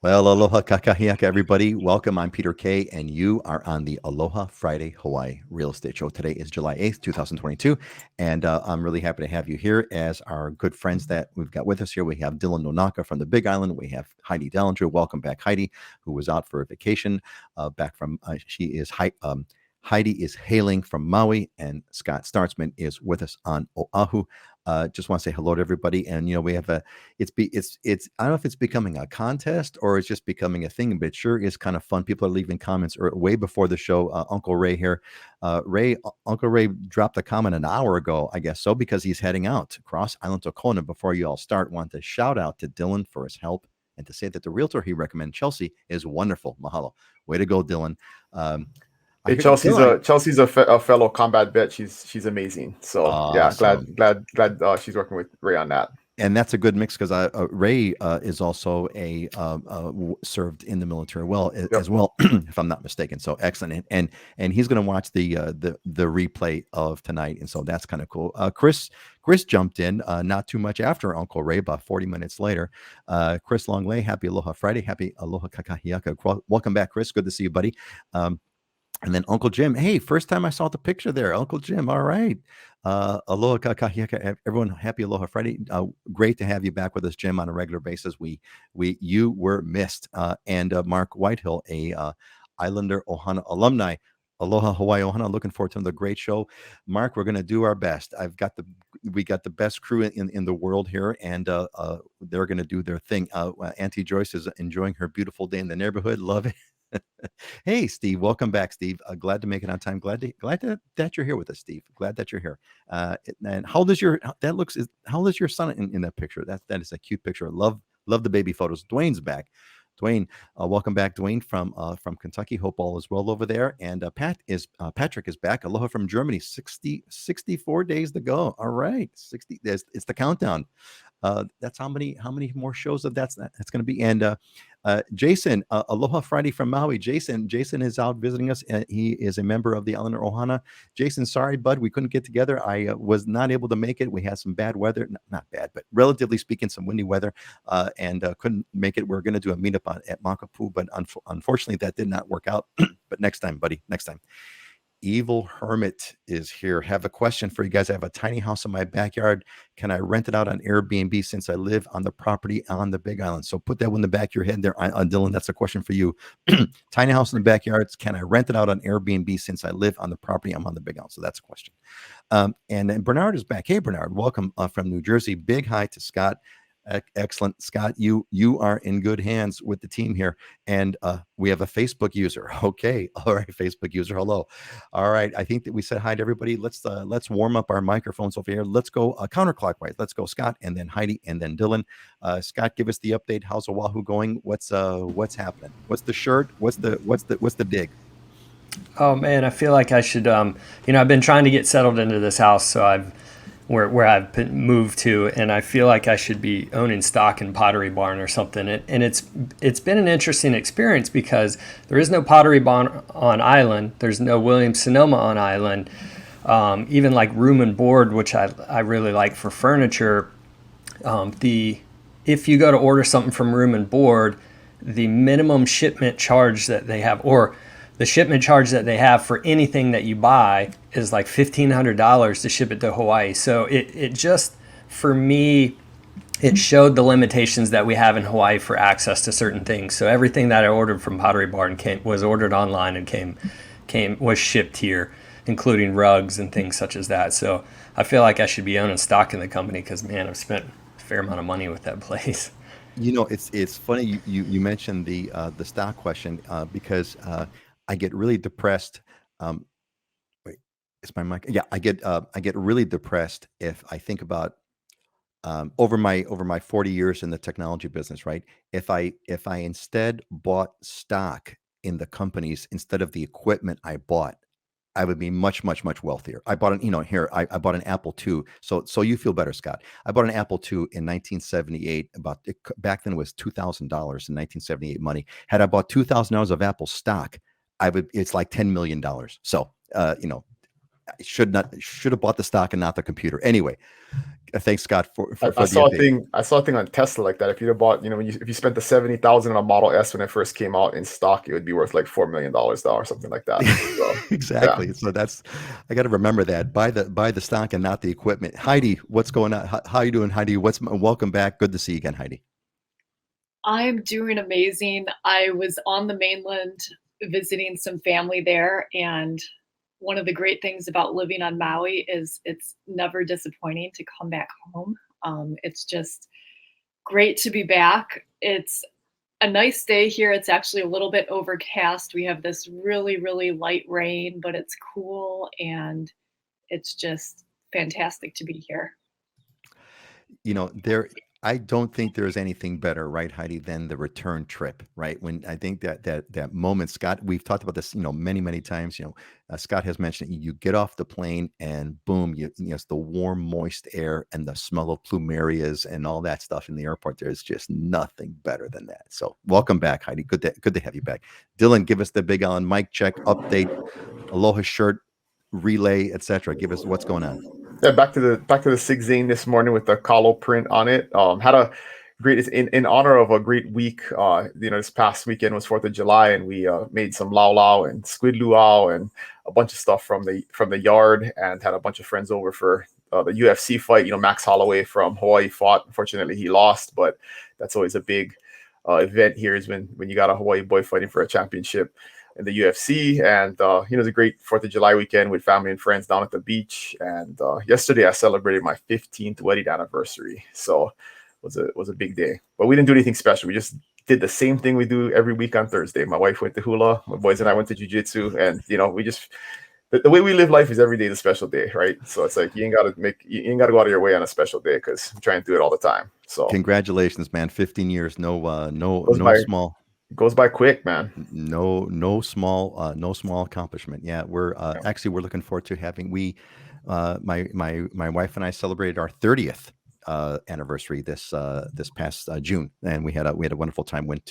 Well, aloha kakahiaka, everybody. Welcome. I'm Peter Kay, and you are on the Aloha Friday Hawaii Real Estate Show. Today is July 8th, 2022, and I'm really happy to have you here as our good friends that we've got with us here. We have Dylan Nonaka from the Big Island. We have Heidi Dellinger. Welcome back, Heidi, who was out for a vacation. Heidi is hailing from Maui, and Scott Startzman is with us on Oahu. Just want to say hello to everybody, and we have it's I don't know if it's becoming a contest or it's just becoming a thing, but it sure is kind of fun. People are leaving comments way before the show. Uncle Ray here, Uncle Ray dropped a comment an hour ago, I guess so, because he's heading out across Island to Kona. Before you all start, want to shout out to Dylan for his help and to say that the realtor he recommends, Chelsea, is wonderful. Mahalo, way to go, Dylan. Hey, Chelsea's a fellow combat vet. She's amazing. So yeah, Awesome. glad she's working with Ray on that. And that's a good mix because Ray is also served in the military as Yep. well, if I'm not mistaken. So excellent, and he's going to watch the replay of tonight, and so that's kind of cool. Chris jumped in not too much after Uncle Ray, about 40 minutes later. Chris Longley, happy Aloha Friday, happy Aloha Kakahiaka. Welcome back, Chris. Good to see you, buddy. And then Uncle Jim, hey, first time I saw the picture there, Uncle Jim. All right. Aloha kakahiaka, everyone. Happy Aloha Friday. Great to have you back with us, Jim, on a regular basis. You were missed. And Mark Whitehill, a Islander Ohana alumni. Aloha Hawaii Ohana. Looking forward to another great show. Mark, we're going to do our best. We got the best crew in the world here, and they're going to do their thing. Auntie Joyce is enjoying her beautiful day in the neighborhood. Love it. Hey, Steve, welcome back, Steve. Glad to make it on time. That you're here with us, Steve. Glad that you're here. And how old is how old is your son in that picture? That is a cute picture. Love the baby photos. Dwayne's back. Dwayne, welcome back, Dwayne from Kentucky. Hope all is well over there. And Patrick is back. Aloha from Germany. 64 days to go. All right, 60. It's the countdown. That's how many more shows of that's going to be. And Jason, Aloha Friday from Maui. Jason is out visiting us. He is a member of the Islander Ohana. Jason, sorry, bud, we couldn't get together. I was not able to make it. We had some bad weather, not bad, but relatively speaking, some windy weather, and couldn't make it. We're going to do a meetup at Makapu, but unfortunately, that did not work out. But next time, buddy, next time. Evil Hermit is here. Have a question for you guys. I have a tiny house in my backyard. Can I rent it out on Airbnb since I live on the property on the Big Island? So put that one in the back of your head there, Dylan. That's a question for you. Tiny house in the backyard. Can I rent it out on Airbnb since I live on the property? I'm on the Big Island. So that's a question. And then Bernard is back. Hey, Bernard, welcome from New Jersey. Big hi to Scott. Excellent, Scott. You are in good hands with the team here, and we have a Facebook user. Okay, all right, Facebook user. Hello. All right, I think that we said hi to everybody. Let's warm up our microphones over here. Let's go counterclockwise. Let's go Scott, and then Heidi, and then Dylan. Scott, give us the update. How's Oahu going? What's happening? What's the shirt? What's the dig? Oh man, I feel like I should. I've been trying to get settled into this house, so where I've moved to, and I feel like I should be owning stock in Pottery Barn or something. And it's been an interesting experience because there is no Pottery Barn on island. There's no Williams Sonoma on island. Even like Room and Board, which I really like for furniture. If you go to order something from Room and Board, the minimum shipment charge that they have, or the shipment charge that they have for anything that you buy, is like $1,500 to ship it to Hawaii. So it just, for me, it showed the limitations that we have in Hawaii for access to certain things. So everything that I ordered from Pottery Barn was ordered online and was shipped here, including rugs and things such as that. So I feel like I should be owning stock in the company because, man, I've spent a fair amount of money with that place. It's funny you mentioned the stock question because I get really depressed. Wait, is my mic? Yeah, I get really depressed if I think about over my 40 years in the technology business, right? If I instead bought stock in the companies instead of the equipment I bought, I would be much wealthier. I bought I bought an Apple II. So you feel better, Scott. I bought an Apple II in 1978. Back then it was $2,000 in 1978 money. Had I bought $2,000 of Apple stock, it's like $10 million. So should have bought the stock and not the computer. Anyway, thanks, Scott, for I the saw update. I saw a thing on Tesla like that. If you'd have bought, if you spent the 70,000 on a Model S when it first came out in stock, it would be worth like $4 million now or something like that. So, Exactly. yeah. So I got to remember that. Buy the stock and not the equipment. Heidi, what's going on? How you doing, Heidi? Welcome back. Good to see you again, Heidi. I'm doing amazing. I was on the mainland visiting some family there, and one of the great things about living on Maui is it's never disappointing to come back home. It's just great to be back. It's a nice day here. It's actually a little bit overcast. We have this really, really light rain, but it's cool, and it's just fantastic to be here. I don't think there's anything better, right, Heidi, than the return trip, right? When I think that moment, Scott, we've talked about this, many, many times. Scott has mentioned you get off the plane and boom, it's the warm, moist air and the smell of plumerias and all that stuff in the airport. There's just nothing better than that. So welcome back, Heidi. Good to have you back. Dylan, give us the Big Island mic check update, Aloha shirt, relay, etc. Give us what's going on. Yeah, back to the Sig Zane this morning with the Kalo print on it. Had a great in honor of a great week. This past weekend was 4th of July, and we made some lau and squid luau and a bunch of stuff from the yard, and had a bunch of friends over for the UFC fight. Max Holloway from Hawaii fought. Unfortunately, he lost, but that's always a big event here, is when you got a Hawaii boy fighting for a championship in the UFC. And it was a great 4th of July weekend with family and friends down at the beach. And yesterday I celebrated my 15th wedding anniversary, so it was a big day. But we didn't do anything special. We just did the same thing we do every week on Thursday. My wife went to hula, my boys and I went to jiu-jitsu, and we just, the way we live life is every day is a special day, right? So it's like you ain't got to go out of your way on a special day, because I'm trying to do it all the time. So congratulations, man. 15 years, no small. Goes by quick, man. No small accomplishment. Yeah, we're actually we're looking forward to having my wife and I celebrated our 30th anniversary this past June, and we had a wonderful time. We did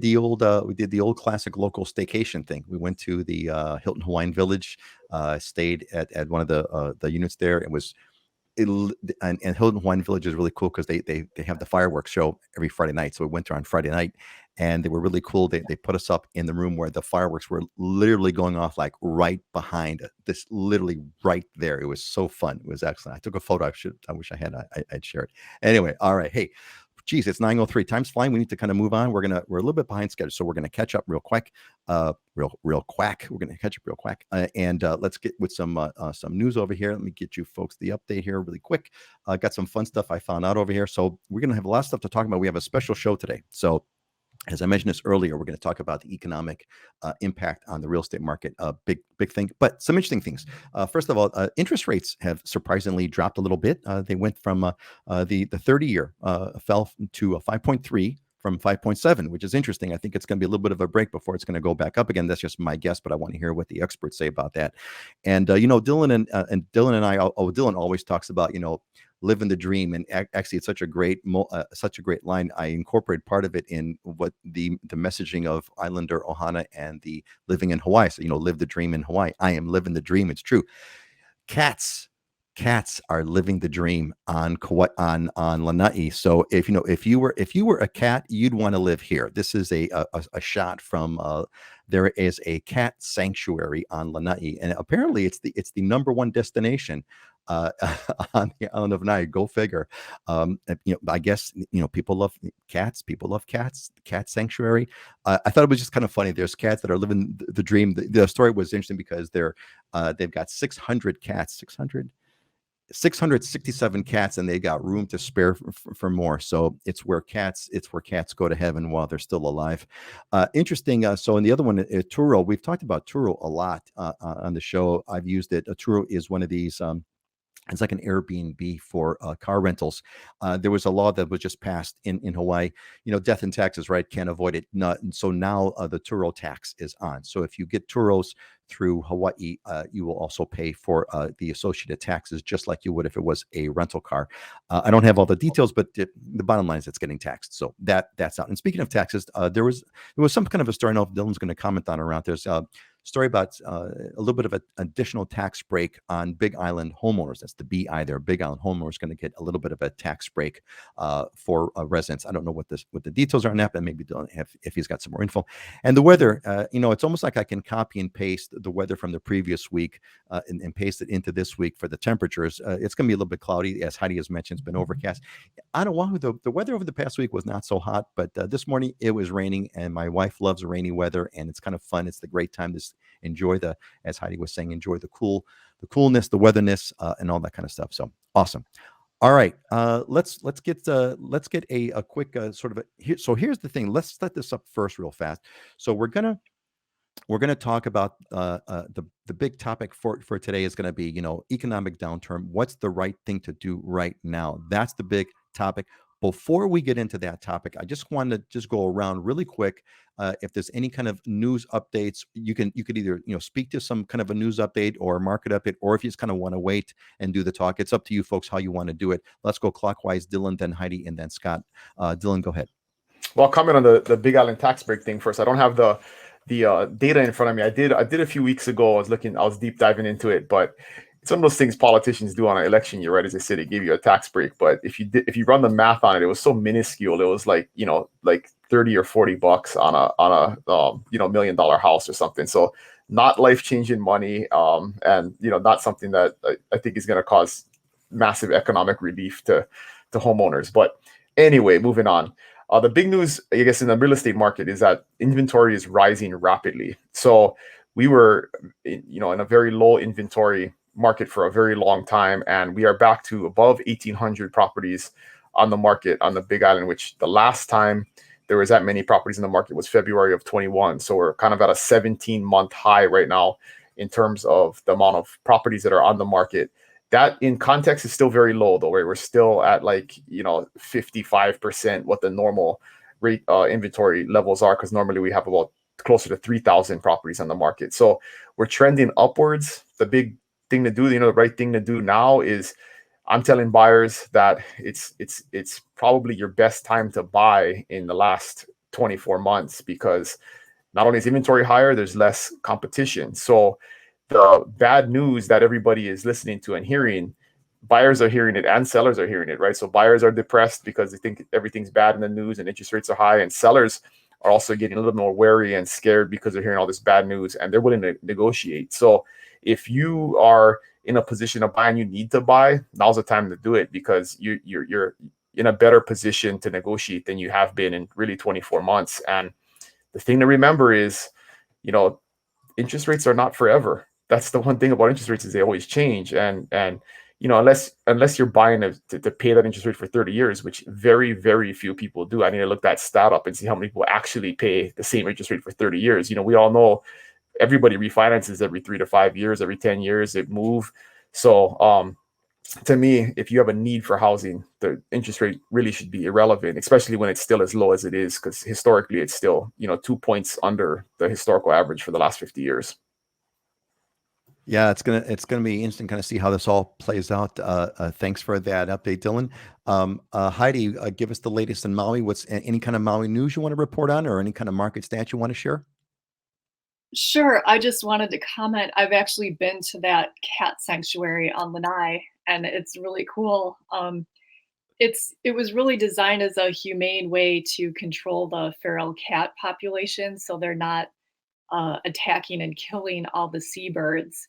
the old classic local staycation thing. We went to the Hilton Hawaiian Village, stayed at one of the units there. It was and Hilton Hawaiian Village is really cool because they have the fireworks show every Friday night. So we went there on Friday night, and they were really cool. They put us up in the room where the fireworks were literally going off, like right behind this, literally right there. It was so fun. It was excellent. I took a photo. I wish I had. I'd share it. Anyway, all right. Hey, geez, it's 9:03. Time's flying. We need to kind of move on. We're a little bit behind schedule, so we're gonna catch up real quick. Real quack. We're gonna catch up real quick, and let's get with some news over here. Let me get you folks the update here really quick. Got some fun stuff I found out over here. So we're gonna have a lot of stuff to talk about. We have a special show today. So, as I mentioned this earlier, we're going to talk about the economic impact on the real estate market. Big thing, but some interesting things. First of all, interest rates have surprisingly dropped a little bit. They went from the 30-year fell to 5.3 from 5.7, which is interesting. I think it's going to be a little bit of a break before it's going to go back up again. That's just my guess, but I want to hear what the experts say about that. And Dylan and I, Dylan always talks about living the dream, and actually it's such a great line. I incorporate part of it in what the messaging of Islander Ohana and the living in Hawaii. So live the dream in Hawaii. I am living the dream. It's true. Cats are living the dream on Lanai. So if you were a cat, you'd want to live here. This is a shot from there is a cat sanctuary on Lanai, and apparently it's the number one destination on the island of Lanai. Go figure. I guess people love cats. People love cats. Cat sanctuary. I thought it was just kind of funny. There's cats that are living the dream. The story was interesting because they've got 600 cats. 667 cats, and they got room to spare for more. So it's where cats go to heaven while they're still alive. Interesting. So in the other one, Turo, we've talked about Turo a lot on the show. I've used it. Turo is one of these. It's like an Airbnb for car rentals. There was a law that was just passed in Hawaii. Death and taxes, right? Can't avoid it. So now the Turo tax is on. So if you get Turos through Hawaii, you will also pay for the associated taxes, just like you would if it was a rental car. I don't have all the details, but the bottom line is it's getting taxed. So that's out. And speaking of taxes, there was some kind of a story. I don't know if Dylan's going to comment on around. There's story about a little bit of an additional tax break on Big Island homeowners. That's the BI there. Big Island homeowners going to get a little bit of a tax break for residents. I don't know what the details are on that, but maybe if he's got some more info. And the weather, it's almost like I can copy and paste the weather from the previous week and paste it into this week for the temperatures. It's going to be a little bit cloudy, as Heidi has mentioned. It's been overcast. On Oahu, the weather over the past week was not so hot, but this morning it was raining, and my wife loves rainy weather, and it's kind of fun. It's the great time to enjoy as Heidi was saying, enjoy the coolness, the weatherness, and all that kind of stuff. So awesome. All right, let's get a quick sort of so here's the thing. Let's set this up first real fast. So we're gonna talk about the big topic for today is going to be, economic downturn. What's the right thing to do right now? That's the big topic. Before we get into that topic, I just want to go around really quick. If there's any kind of news updates, you could either speak to some kind of a news update or market update, or if you just kind of want to wait and do the talk, it's up to you folks how you want to do it. Let's go clockwise. Dylan, then Heidi, and then Scott. Dylan, go ahead. Well, I'll comment on the Big Island tax break thing first. I don't have the data in front of me. I did a few weeks ago. I was deep diving into it, but it's one of those things politicians do on an election year, right? As they say, they give you a tax break, but if you run the math on it, it was so minuscule. It was like like $30 or $40 on a $1 million house or something. So not life changing money, and not something that I think is going to cause massive economic relief to homeowners. But anyway, moving on. The big news, I guess, in the real estate market is that inventory is rising rapidly. So we were, in a very low inventory market for a very long time, and we are back to above 1,800 properties on the market on the Big Island, which the last time there was that many properties in the market was February of 21. So we're kind of at a 17-month high right now in terms of the amount of properties that are on the market. That in context is still very low, though, right? We're still at 55% what the normal rate inventory levels are, because normally we have about closer to 3,000 properties on the market. So we're trending upwards. The big thing to do, the right thing to do now is, I'm telling buyers that it's probably your best time to buy in the last 24 months, because not only is inventory higher, there's less competition. So the bad news that everybody is listening to and hearing, buyers are hearing it and sellers are hearing it, right? So buyers are depressed because they think everything's bad in the news and interest rates are high, and sellers are also getting a little more wary and scared because they're hearing all this bad news and they're willing to negotiate. So if you are in a position of buying, you need to buy, now's the time to do it, because you're in a better position to negotiate than you have been in really 24 months. And the thing to remember is, interest rates are not forever. That's the one thing about interest rates, is they always change. And unless you're buying to pay that interest rate for 30 years, which very, very few people do. I need to look that stat up and see how many people actually pay the same interest rate for 30 years. We all know everybody refinances every 3 to 5 years, every 10 years, it move. So to me, if you have a need for housing, the interest rate really should be irrelevant, especially when it's still as low as it is, because historically it's still 2 points under the historical average for the last 50 years. Yeah, it's gonna be interesting kind of see how this all plays out. Thanks for that update, Dylan. Heidi, give us the latest in Maui. What's any kind of Maui news you want to report on, or any kind of market stats you want to share? Sure. I just wanted to comment. I've actually been to that cat sanctuary on Lanai, and it's really cool. It was really designed as a humane way to control the feral cat population, so they're not attacking and killing all the seabirds.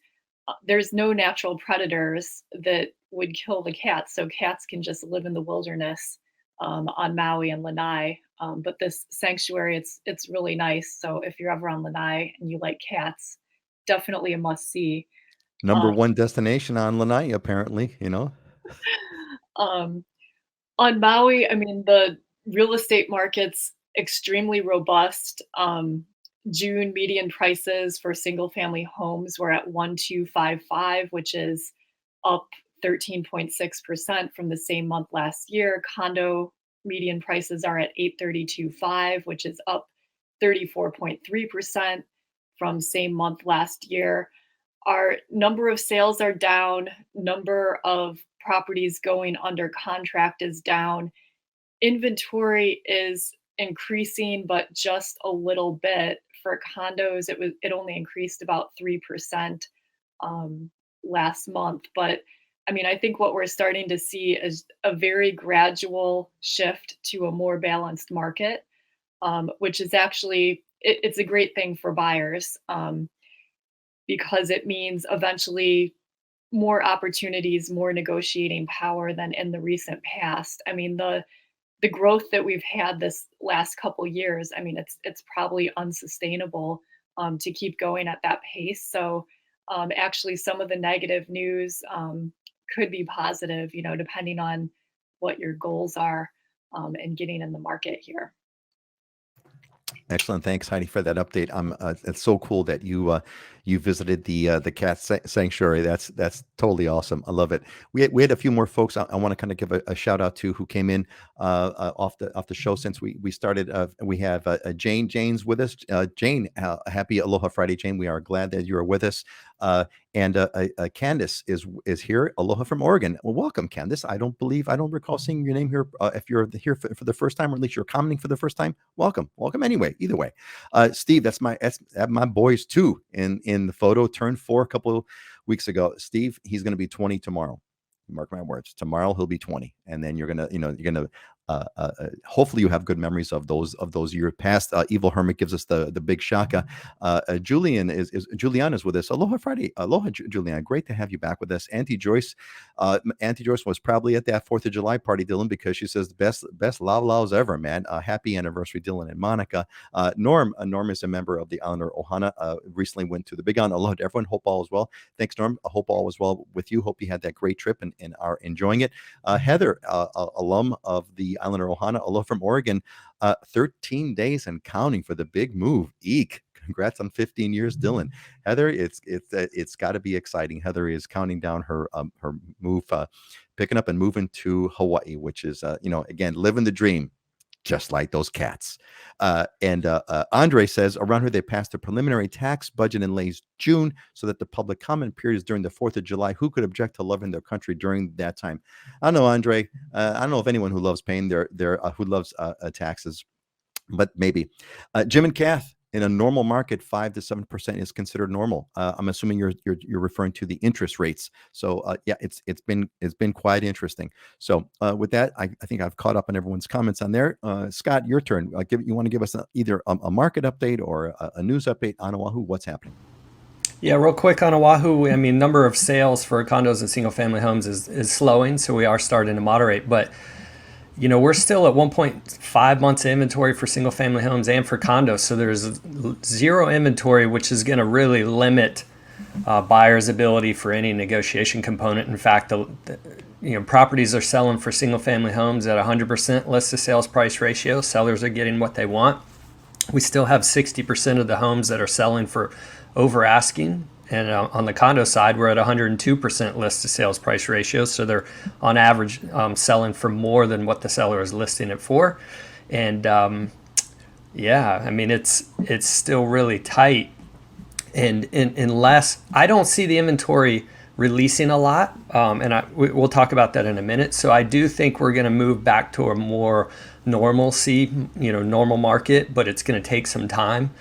There's no natural predators that would kill the cats, so cats can just live in the wilderness on Maui and Lanai. But this sanctuary, it's really nice. So if you're ever on Lanai and you like cats, definitely a must see. Number one destination on Lanai, apparently. Um, on Maui, I mean, the real estate market's extremely robust. June median prices for single family homes were at 1,255, which is up 13.6% from the same month last year. Condo median prices are at 832.5, which is up 34.3% from same month last year. Our number of sales are down, number of properties going under contract is down. Inventory is increasing, but just a little bit for condos, it only increased about 3% last month. But I mean, I think what we're starting to see is a very gradual shift to a more balanced market, which is actually it's a great thing for buyers, because it means eventually more opportunities, more negotiating power than in the recent past. I mean, the growth that we've had this last couple years, I mean, it's probably unsustainable to keep going at that pace. So actually, some of the negative news could be positive, you know, depending on what your goals are and getting in the market here. Excellent. Thanks, Heidi, for that update. It's so cool that you visited the cat sanctuary. That's totally awesome. I love it. We had a few more folks I want to kind of give a shout out to who came in off the show since we started. We have Jane. Jane's with us. Jane, happy Aloha Friday, Jane. We are glad that you are with us. And Candace is here. Aloha from Oregon. Well, welcome, Candace. I don't recall seeing your name here. If you're here for the first time, or at least you're commenting for the first time, welcome. Anyway, either way. Steve, that's my boys too. In the photo, turned 4 a couple of weeks ago. Steve, he's going to be 20 tomorrow. Mark my words. Tomorrow he'll be 20, and then you're gonna hopefully you have good memories of those years past. Evil Hermit gives us the big shaka. Juliana is with us. Aloha Friday. Aloha, Juliana. Great to have you back with us. Auntie Joyce was probably at that 4th of July party, Dylan, because she says best lau-laus ever, man. Happy anniversary, Dylan and Monica. Norm is a member of the Islander Ohana. Recently went to the Big Island. Aloha to everyone. Hope all is well. Thanks, Norm. I hope all was well with you. Hope you had that great trip and are enjoying it. Heather, alum of the Islander Ohana, aloha from Oregon, 13 days and counting for the big move. Eek. Congrats on 15 years, Dylan. Heather, it's got to be exciting. Heather is counting down her move, picking up and moving to Hawaii, which is again, living the dream, just like those cats. And Andre says around here they passed a preliminary tax budget in late June so that the public comment period is during the 4th of July. Who could object to loving their country during that time? I don't know, Andre. I don't know if anyone who loves paying who loves taxes, but maybe. Jim and Kath, in a normal market, 5 to 7% is considered normal. I'm assuming you're referring to the interest rates. So yeah, it's been quite interesting. So with that, I think I've caught up on everyone's comments on there. Scott, your turn. You want to give us either a market update or a news update on Oahu? What's happening? Yeah, real quick on Oahu. I mean, number of sales for condos and single family homes is slowing, so we are starting to moderate, but we're still at 1.5 months of inventory for single family homes and for condos. So there's zero inventory, which is going to really limit buyers' ability for any negotiation component. In fact, properties are selling for single family homes at 100% list to sales price ratio. Sellers are getting what they want. We still have 60% of the homes that are selling for over asking. And on the condo side, we're at 102% list to sales price ratio. So they're on average selling for more than what the seller is listing it for. And yeah, I mean, it's still really tight. And unless I don't see the inventory releasing a lot, and we'll talk about that in a minute. So I do think we're going to move back to a more normalcy, normal market, but it's going to take some time.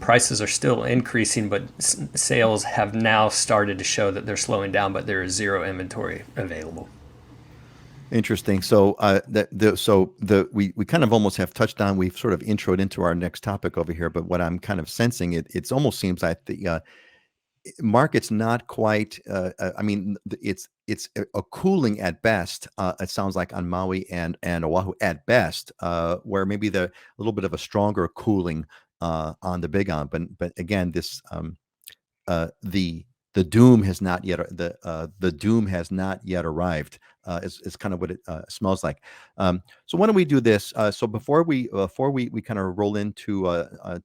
Prices are still increasing, but sales have now started to show that they're slowing down, but there is zero inventory available. Interesting. So we kind of almost have touched on, we've sort of introed into our next topic over here, but what I'm kind of sensing, it almost seems like the market's not quite, I mean, it's a cooling at best. It sounds like on Maui and Oahu at best, where maybe a little bit of a stronger cooling on the Big Island, but again, this the doom has not yet the doom has not yet arrived. Is kind of what it smells like. So why don't we do this? So before we kind of roll into our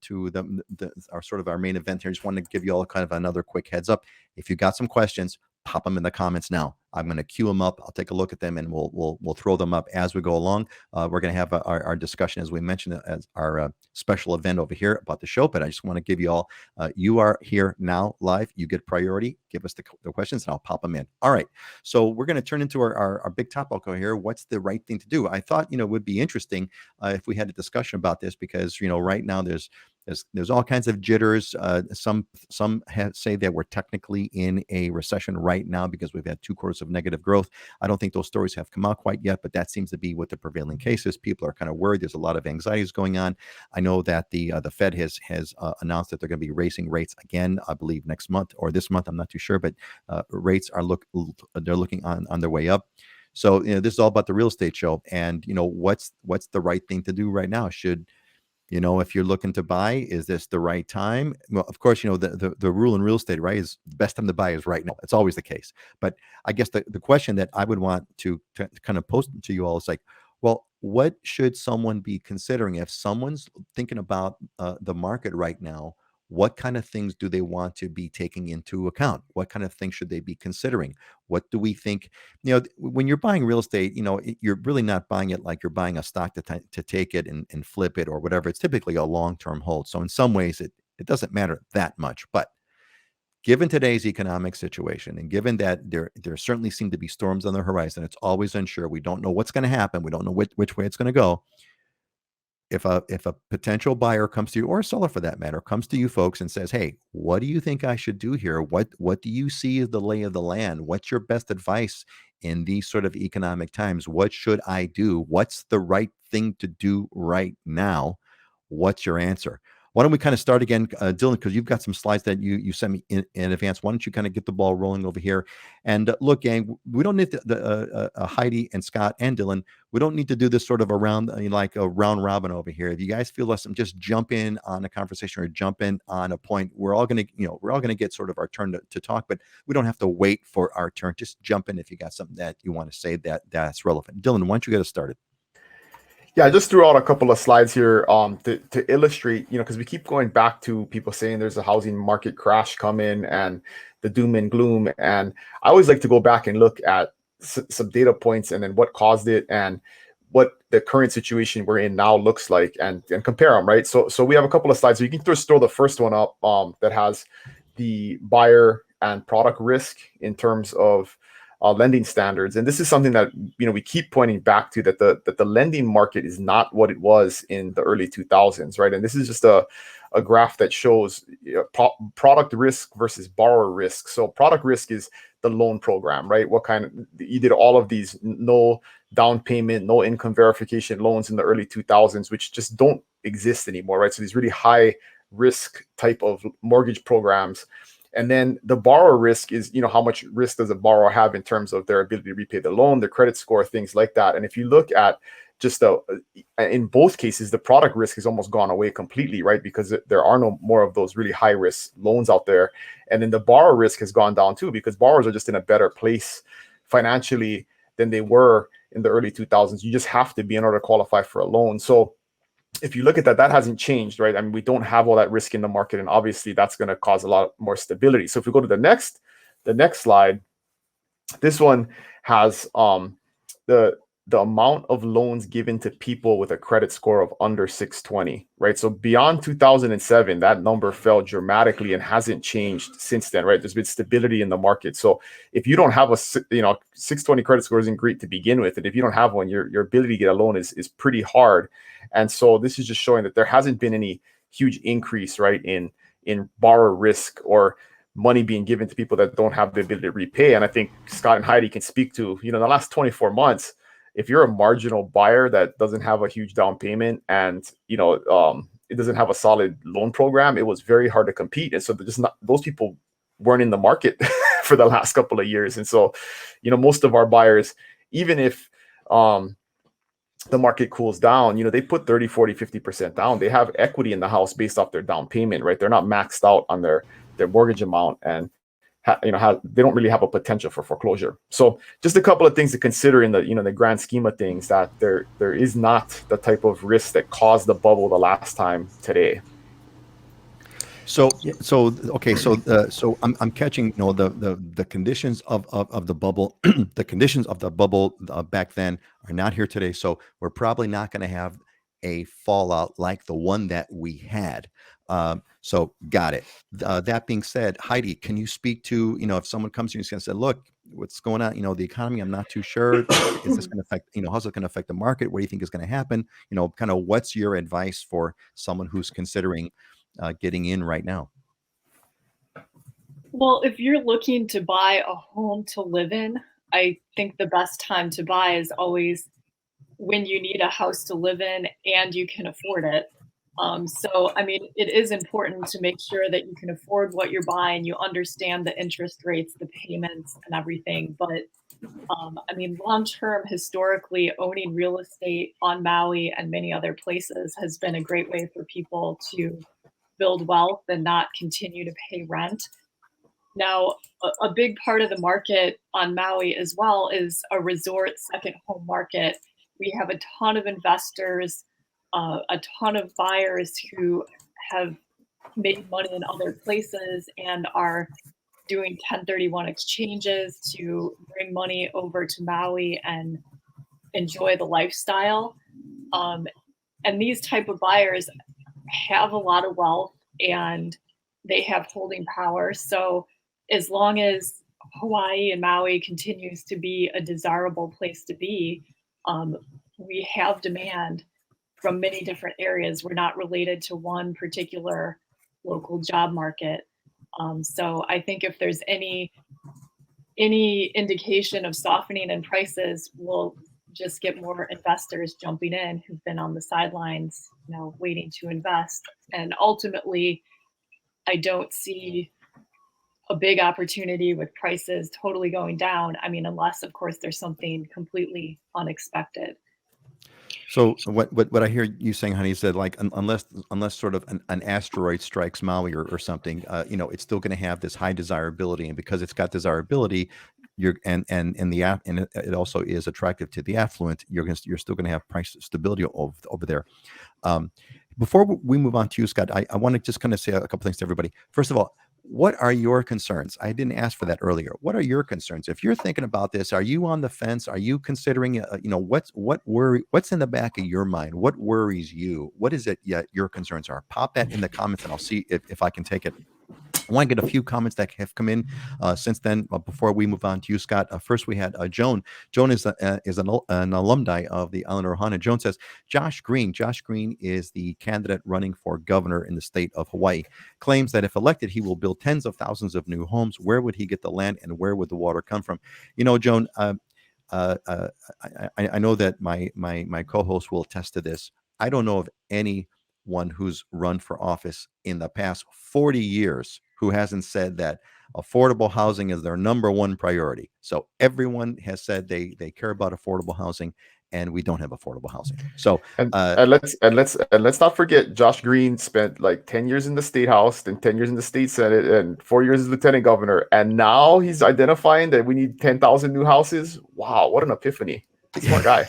sort of our main event here, I just want to give you all kind of another quick heads up. If you got some questions, pop them in the comments now. I'm going to queue them up. I'll take a look at them, and we'll throw them up as we go along. We're going to have our discussion, as we mentioned, as our special event over here about the show. But I just want to give you all, you are here now live. You get priority. Give us the questions, and I'll pop them in. All right. So we're going to turn into our big topic over here. What's the right thing to do? I thought, it would be interesting if we had a discussion about this, because, right now there's There's all kinds of jitters. Some say that we're technically in a recession right now because we've had 2 quarters of negative growth. I don't think those stories have come out quite yet, but that seems to be what the prevailing case is. People are kind of worried. There's a lot of anxieties going on. I know that the Fed has announced that they're going to be raising rates again, I believe next month or this month. I'm not too sure, but rates are they're looking on their way up. So this is all about the real estate show, and what's the right thing to do right now? If you're looking to buy, is this the right time? Well, of course, the rule in real estate, right, is the best time to buy is right now. It's always the case. But I guess the question that I would want to kind of post to you all is like, well, what should someone be considering if someone's thinking about the market right now? What kind of things do they want to be taking into account? What kind of things should they be considering? What do we think? When you're buying real estate, you're really not buying it like you're buying a stock to take it and flip it or whatever. It's typically a long-term hold. So in some ways, it doesn't matter that much. But given today's economic situation, and given that there certainly seem to be storms on the horizon, it's always unsure. We don't know what's going to happen. We don't know which way it's going to go. If a potential buyer comes to you, or a seller for that matter, comes to you folks and says, hey, what do you think I should do here? What do you see as the lay of the land? What's your best advice in these sort of economic times? What should I do? What's the right thing to do right now? What's your answer? Why don't we kind of start again, Dylan, because you've got some slides that you sent me in advance. Why don't you kind of get the ball rolling over here? And look, gang, we don't need Heidi and Scott and Dylan. We don't need to do this sort of like a round robin over here. If you guys feel less, just jump in on a conversation or jump in on a point. We're all going to get sort of our turn to talk, but we don't have to wait for our turn. Just jump in if you got something that you want to say that's relevant. Dylan, why don't you get us started? Yeah, I just threw out a couple of slides here to illustrate, because we keep going back to people saying there's a housing market crash coming and the doom and gloom. And I always like to go back and look at some data points and then what caused it and what the current situation we're in now looks like and compare them, right? So we have a couple of slides. So you can just throw the first one up that has the buyer and product risk in terms of lending standards. And this is something that we keep pointing back to, that the lending market is not what it was in the early 2000s, right? And this is just a graph that shows product risk versus borrower risk. So product risk is the loan program, right? You did all of these no down payment, no income verification loans in the early 2000s, which just don't exist anymore, right? So these really high risk type of mortgage programs. And then the borrower risk is, how much risk does a borrower have in terms of their ability to repay the loan, their credit score, things like that. And if you look at just in both cases, the product risk has almost gone away completely, right? Because there are no more of those really high risk loans out there. And then the borrower risk has gone down too, because borrowers are just in a better place financially than they were in the early 2000s. You just have to be in order to qualify for a loan. So if you look at that hasn't changed, right? I mean, we don't have all that risk in the market, and obviously that's going to cause a lot more stability. So if we go to the next slide, this one has the amount of loans given to people with a credit score of under 620, right? So beyond 2007, that number fell dramatically and hasn't changed since then, right? There's been stability in the market. So if you don't have a 620 credit score isn't great to begin with, and if you don't have one, your ability to get a loan is pretty hard. And so this is just showing that there hasn't been any huge increase, right, in borrower risk or money being given to people that don't have the ability to repay. And I think Scott and Heidi can speak to, in the last 24 months, if you're a marginal buyer that doesn't have a huge down payment and, it doesn't have a solid loan program, it was very hard to compete. And so those people weren't in the market for the last couple of years. And so, most of our buyers, even if the market cools down, they put 30, 40, 50% down. They have equity in the house based off their down payment, right? They're not maxed out on their mortgage amount, and they don't really have a potential for foreclosure. So just a couple of things to consider in the grand scheme of things, that there is not the type of risk that caused the bubble the last time today. So I'm catching the conditions of the bubble. The conditions of the bubble back then are not here today. So we're probably not going to have a fallout like the one that we had. So got it. That being said, Heidi, can you speak to, if someone comes to you and says, look, what's going on? The economy, I'm not too sure. Is this going to affect, how's it going to affect the market? What do you think is going to happen? Kind of what's your advice for someone who's considering, getting in right now? Well, if you're looking to buy a home to live in, I think the best time to buy is always when you need a house to live in and you can afford it. So, I mean, it is important to make sure that you can afford what you're buying, you understand the interest rates, the payments, and everything. But I mean, long term, historically, owning real estate on Maui and many other places has been a great way for people to build wealth and not continue to pay rent. Now, a big part of the market on Maui as well is a resort second home market. We have a ton of investors, a ton of buyers who have made money in other places and are doing 1031 exchanges to bring money over to Maui and enjoy the lifestyle. And these type of buyers have a lot of wealth and they have holding power. So as long as Hawaii and Maui continues to be a desirable place to be, we have demand from many different areas. We're not related to one particular local job market. So I think if there's any indication of softening in prices, we'll just get more investors jumping in who've been on the sidelines, waiting to invest. And ultimately, I don't see a big opportunity with prices totally going down. I mean, unless, of course, there's something completely unexpected. So what I hear you saying, honey, is that like unless sort of an asteroid strikes Maui or something, it's still going to have this high desirability, and because it's got desirability, it also is attractive to the affluent. You're still going to have price stability over there. Before we move on to you, Scott, I want to just kind of say a couple things to everybody. First of all, what are your concerns? I didn't ask for that earlier. What are your concerns? If you're thinking about this, are you on the fence? Are you considering, what's in the back of your mind? What worries you? What is it your concerns are? Pop that in the comments and I'll see if I can take it. I want to get a few comments that have come in since then. Before we move on to you, Scott, first we had Joan. Joan is an alumni of the Island of Ohana. Joan says, Josh Green is the candidate running for governor in the state of Hawaii, claims that if elected, he will build tens of thousands of new homes. Where would he get the land and where would the water come from? Joan, I know that my co-host will attest to this. I don't know of anyone who's run for office in the past 40 years who hasn't said that affordable housing is their number one priority. So everyone has said they care about affordable housing, and we don't have affordable housing. So and let's not forget, Josh Green spent like 10 years in the state house, then 10 years in the state senate, and 4 years as lieutenant governor, and now he's identifying that we need 10,000 new houses. Wow, what an epiphany! Smart guy.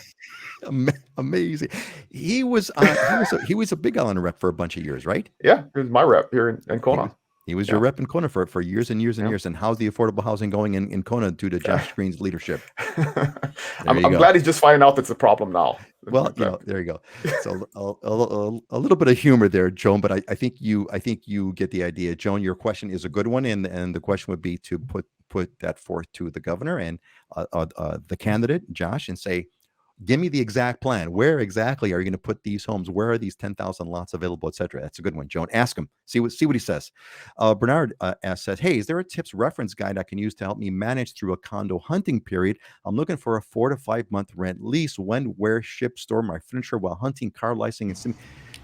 Amazing. He was a Big Island rep for a bunch of years, right? Yeah, he was my rep here in Kona. He was your rep in Kona for years and years and years. And how's the affordable housing going in Kona due to Josh Green's leadership? I'm glad he's just finding out that's a problem now. Well, there you go. So a little bit of humor there, Joan, but I think you get the idea. Joan, your question is a good one, and the question would be to put that forth to the governor and the candidate, Josh, and say, give me the exact plan. Where exactly are you going to put these homes? Where are these 10,000 lots available, etc.? That's a good one, Joan. Ask him. See what he says. Bernard says, hey, is there a tips reference guide I can use to help me manage through a condo hunting period? I'm looking for a 4 to 5 month rent lease. When, where, ship, store my furniture while hunting, car licensing,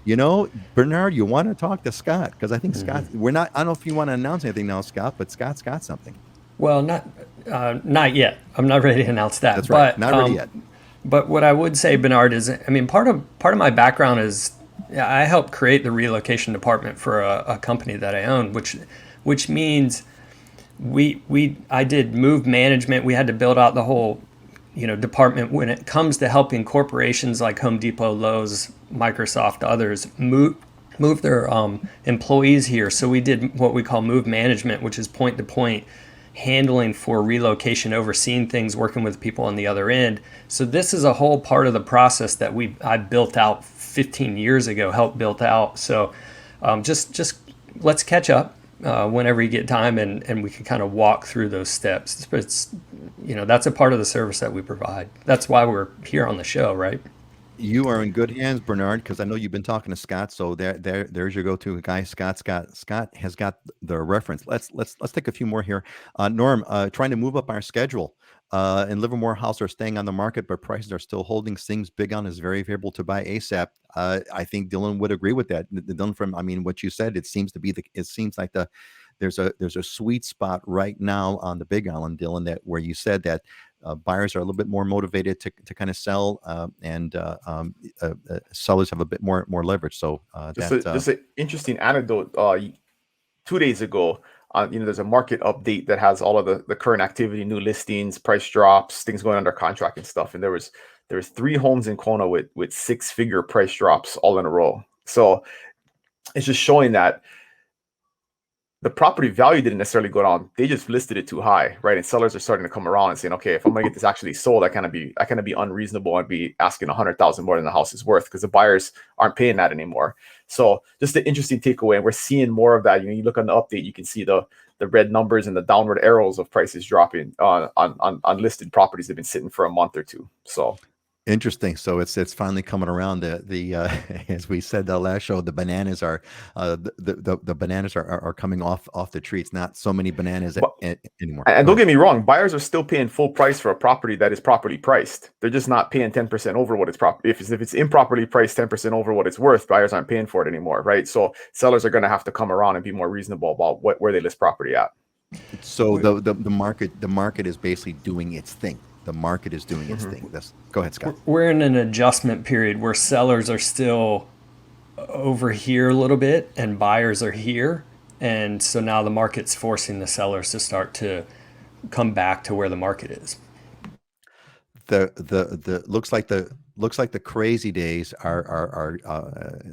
and Bernard, you want to talk to Scott, because I think Scott, I don't know if you want to announce anything now, Scott, but Scott's got something. Well, not yet. I'm not ready to announce that. That's right. Not ready yet. But what I would say, Bernard, is, I mean, part of my background is I helped create the relocation department for a company that I own, which means I did move management. We had to build out the whole department when it comes to helping corporations like Home Depot, Lowe's, Microsoft, others move their employees here. So we did what we call move management, which is point to point handling for relocation, overseeing things, working with people on the other end. So this is a whole part of the process that I built out 15 years ago, helped build out. So just let's catch up whenever you get time, and we can kind of walk through those steps. It's that's a part of the service that we provide. That's why we're here on the show, right? You are in good hands, Bernard, because I know you've been talking to Scott. So there's your go-to guy, Scott. Scott has got the reference. Let's take a few more here. Norm, trying to move up our schedule. In Livermore House are staying on the market, but prices are still holding. Seems Big On is very favorable to buy ASAP. I think Dylan would agree with that. Dylan, from what you said, it seems like there's a sweet spot right now on the Big Island, Dylan, that where you said that buyers are a little bit more motivated to kind of sell, and sellers have a bit more leverage. So just an interesting anecdote. 2 days ago, there's a market update that has all of the current activity, new listings, price drops, things going under contract and stuff. And there was 3 homes in Kona with 6-figure price drops all in a row. So it's just showing that the property value didn't necessarily go down. They just listed it too high, right? And sellers are starting to come around and saying, okay, if I'm gonna get this actually sold, I kind of be unreasonable and be asking 100,000 more than the house is worth, because the buyers aren't paying that anymore. So just an interesting takeaway, and we're seeing more of that. You look on the update, you can see the red numbers and the downward arrows of prices dropping on listed properties that have been sitting for a month or two. So interesting. So it's finally coming around. The as we said the last show, the bananas are the bananas are coming off the tree. It's not so many bananas anymore. And don't get me wrong, buyers are still paying full price for a property that is properly priced. They're just not paying 10% over what it's if it's improperly priced 10% over what it's worth, buyers aren't paying for it anymore, right? So sellers are going to have to come around and be more reasonable about where they list property at. So the market is basically doing its thing. The market is doing its thing. Go ahead, Scott. We're in an adjustment period where sellers are still over here a little bit and buyers are here. And so now the market's forcing the sellers to start to come back to where the market is. The looks like the crazy days are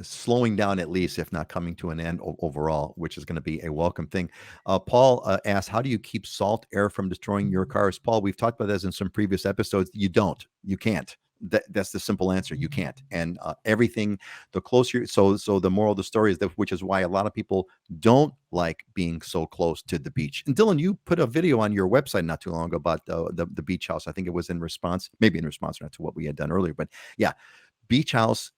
slowing down, at least, if not coming to an end overall, which is going to be a welcome thing. Paul asked, how do you keep salt air from destroying your cars? Paul, we've talked about this in some previous episodes. You can't. That's the simple answer. You can't. And everything, the closer, so the moral of the story is that, which is why a lot of people don't like being so close to the beach. And Dylan, you put a video on your website not too long ago about the beach house. I think it was maybe in response not to what we had done earlier, but yeah, a beach house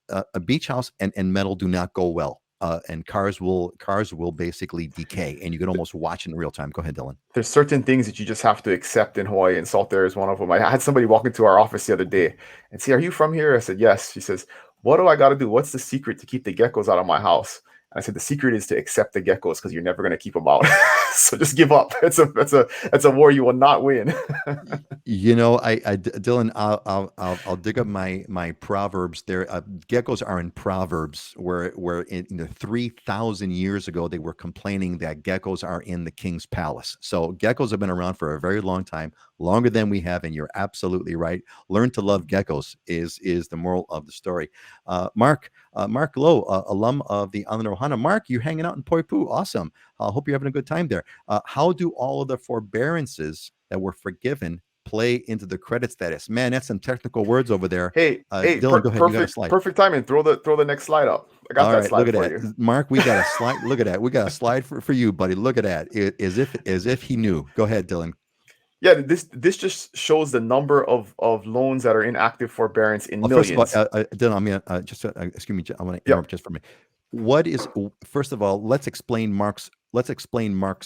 and metal do not go well. And cars will basically decay, and you can almost watch in real time. Go ahead, Dylan. There's certain things that you just have to accept in Hawaii, and salt air is one of them. I had somebody walk into our office the other day and say, "Are you from here?" I said, "Yes." She says, "What do I got to do? What's the secret to keep the geckos out of my house?" And I said, "The secret is to accept the geckos, because you're never going to keep them out. So just give up. It's a war you will not win." Dylan, I'll dig up my proverbs there. Geckos are in Proverbs, where in 3,000 years ago they were complaining that geckos are in the king's palace. So geckos have been around for a very long time, longer than we have, and you're absolutely right. Learn to love geckos is the moral of the story. Mark Lowe, alum of the Island Ohana. Mark, you're hanging out in Poipu. Awesome. I hope you're having a good time there. How do all of the forbearances that were forgiven play into the credit status? Man, that's some technical words over there. Hey, Dylan, go ahead. You got a slide. Perfect timing. Throw the next slide up. I got that slide for you. Mark, we got a slide. Look at that. We got a slide for you, buddy. Look at that. As if he knew. Go ahead, Dylan. Yeah, this just shows the number of loans that are in active forbearance in millions. First of all, Dylan, excuse me. I want to interrupt just for a minute. First of all, let's explain Mark's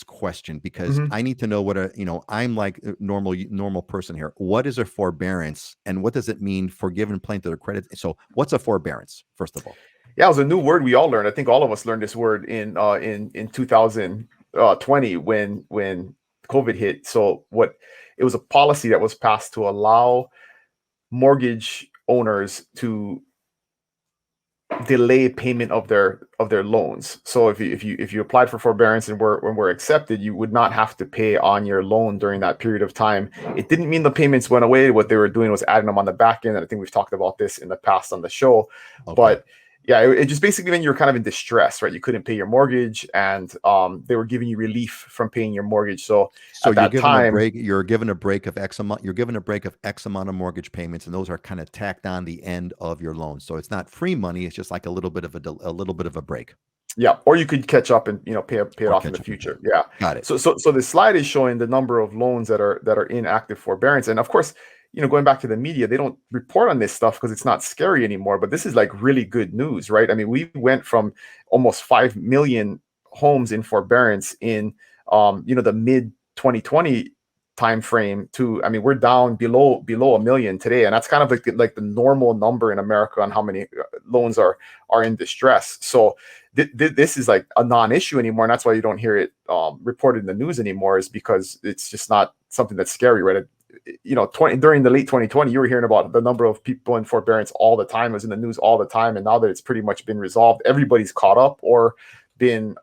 question, because I need to know I'm like a normal person here. What is a forbearance, and what does it mean, forgive and playing to their credit? So what's a forbearance, first of all? Yeah, it was a new word we all learned. I think all of us learned this word in 2020 when COVID hit. So it was a policy that was passed to allow mortgage owners to delay payment of their loans. So if you applied for forbearance and were accepted, you would not have to pay on your loan during that period of time. It didn't mean the payments went away. What they were doing was adding them on the back end. And I think we've talked about this in the past on the show. Okay. But yeah, it just basically meant you were kind of in distress, right? You couldn't pay your mortgage, and they were giving you relief from paying your mortgage. So at that time, you're given a break of X amount. You're given a break of X amount of mortgage payments, and those are kind of tacked on the end of your loan. So it's not free money. It's just like a little bit of a break. Yeah, or you could catch up and pay it off in the future. Yeah, got it. So the slide is showing the number of loans that are in active forbearance, and of course, going back to the media, they don't report on this stuff because it's not scary anymore. But this is like really good news, right? I mean, we went from almost 5 million homes in forbearance in, the mid 2020 time frame to, I mean, we're down below a million today, and that's kind of like the normal number in America on how many loans are in distress. So this is like a non-issue anymore, and that's why you don't hear it reported in the news anymore, is because it's just not something that's scary, right? During the late 2020, you were hearing about the number of people in forbearance all the time. It was in the news all the time, and now that it's pretty much been resolved, everybody's caught up or been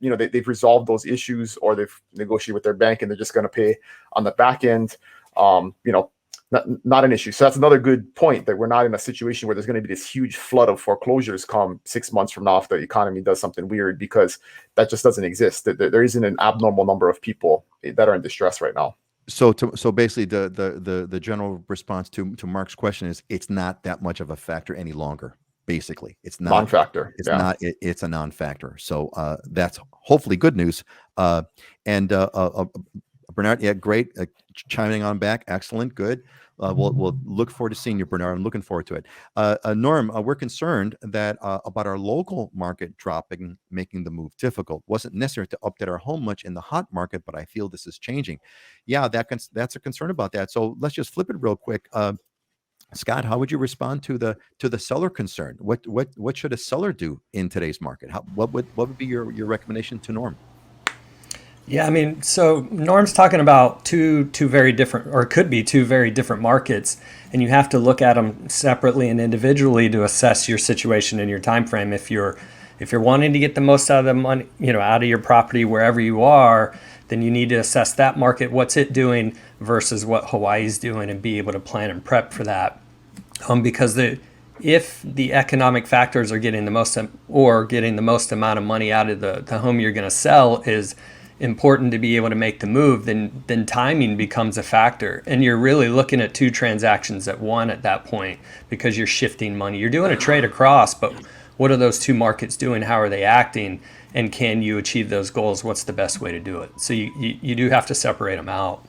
they've resolved those issues, or they've negotiated with their bank and they're just going to pay on the back end. Not an issue. So that's another good point, that we're not in a situation where there's going to be this huge flood of foreclosures come 6 months from now if the economy does something weird, because that just doesn't exist. There isn't an abnormal number of people that are in distress right now. So basically the general response to Mark's question is, it's not that much of a factor any longer. Basically, it's not non-factor. It's not. It's a non-factor. So that's hopefully good news. And Bernard, yeah, great, chiming on back. Excellent, good. We'll look forward to seeing you, Bernard. I'm looking forward to it. Norm, we're concerned that about our local market dropping, making the move difficult. Wasn't necessary to update our home much in the hot market, but I feel this is changing. Yeah, that's a concern about that. So let's just flip it real quick. Scott, how would you respond to the seller concern? What should a seller do in today's market? What would be your recommendation to Norm? Yeah, I mean, so Norm's talking about two very different, or could be two very different markets, and you have to look at them separately and individually to assess your situation and your time frame. If you're wanting to get the most out of the money, out of your property wherever you are, then you need to assess that market, what's it doing versus what Hawaii's doing, and be able to plan and prep for that. Because if the economic factors are getting the most amount of money out of the home you're going to sell is important to be able to make the move, then timing becomes a factor. And you're really looking at two transactions at one at that point, because you're shifting money. You're doing a trade across, but what are those two markets doing? How are they acting? And can you achieve those goals? What's the best way to do it? So you do have to separate them out.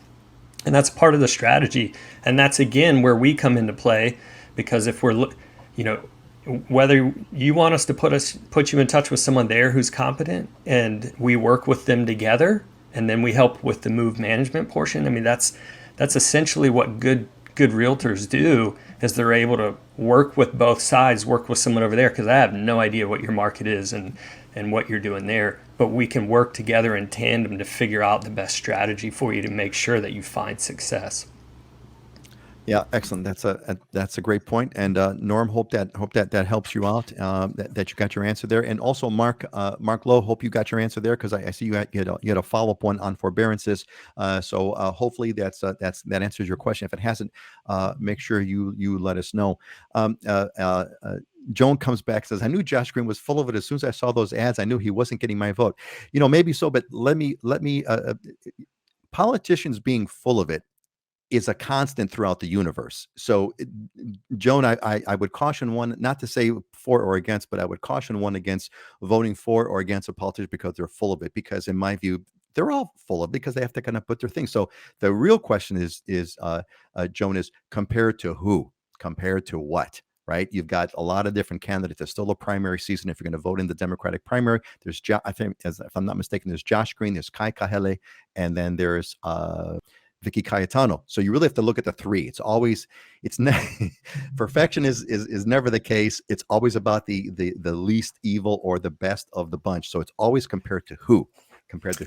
And that's part of the strategy. And that's, again, where we come into play, because if we're, whether you want us to put you in touch with someone there who's competent, and we work with them together, and then we help with the move management portion. I mean, that's essentially what good realtors do, is they're able to work with both sides, work with someone over there, because I have no idea what your market is and what you're doing there. But we can work together in tandem to figure out the best strategy for you to make sure that you find success. Yeah, excellent. That's a great point. And Norm, hope that helps you out. That you got your answer there. And also Mark Lowe, hope you got your answer there, because I see you had a follow-up one on forbearances. So hopefully that answers your question. If it hasn't, make sure you let us know. Joan comes back and says, I knew Josh Green was full of it. As soon as I saw those ads, I knew he wasn't getting my vote. Maybe so, but let me politicians being full of it is a constant throughout the universe. So Joan, I would caution one, not to say for or against, but I would caution one against voting for or against a politician because they're full of it, because in my view, they're all full of it because they have to kind of put their thing. So the real question is Joan, is compared to who? Compared to what? Right? You've got a lot of different candidates. There's still a primary season. If you're going to vote in the Democratic primary, there's, I think, if I'm not mistaken, there's Josh Green, there's Kai Kahele, and then there's Vicky Cayetano. So you really have to look at the three. Perfection is never the case. It's always about the least evil or the best of the bunch. So it's always compared to who.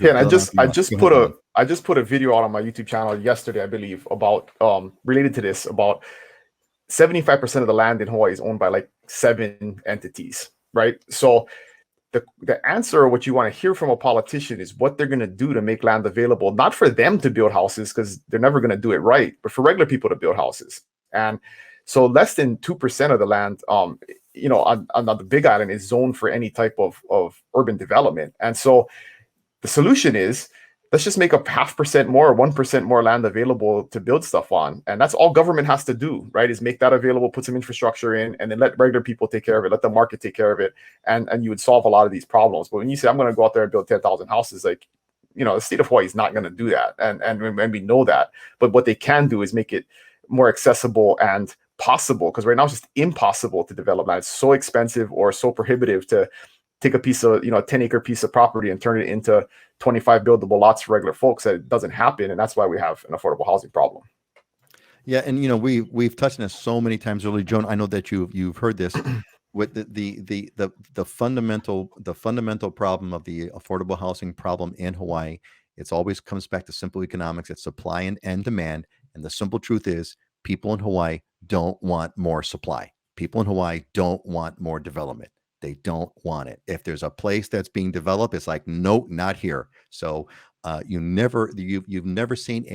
Yeah, and I just put a video out on my YouTube channel yesterday, I believe, about related to this, about 75% of the land in Hawaii is owned by like 7 entities, right? So the answer, what you want to hear from a politician, is what they're going to do to make land available, not for them to build houses, because they're never going to do it right, but for regular people to build houses. And so less than 2% of the land, on the Big Island is zoned for any type of urban development. And so the solution is, let's just make up 0.5% more or 1% more land available to build stuff on. And that's all government has to do, right? Is make that available, put some infrastructure in, and then let regular people take care of it, let the market take care of it. And you would solve a lot of these problems. But when you say, I'm going to go out there and build 10,000 houses, like, the state of Hawaii is not going to do that. And we know that. But what they can do is make it more accessible and possible, because right now it's just impossible to develop land. It's so expensive or so prohibitive to take a piece of, a 10-acre piece of property and turn it into 25 buildable lots for regular folks. That it doesn't happen, and that's why we have an affordable housing problem. Yeah, and we've touched on this so many times earlier, Joan. I know that you've heard this with the fundamental problem of the affordable housing problem in Hawaii. It's always comes back to simple economics. It's supply and demand, and the simple truth is people in Hawaii don't want more supply. People in Hawaii don't want more development. They don't want it. If there's a place that's being developed, it's like, nope, not here. So you've never seen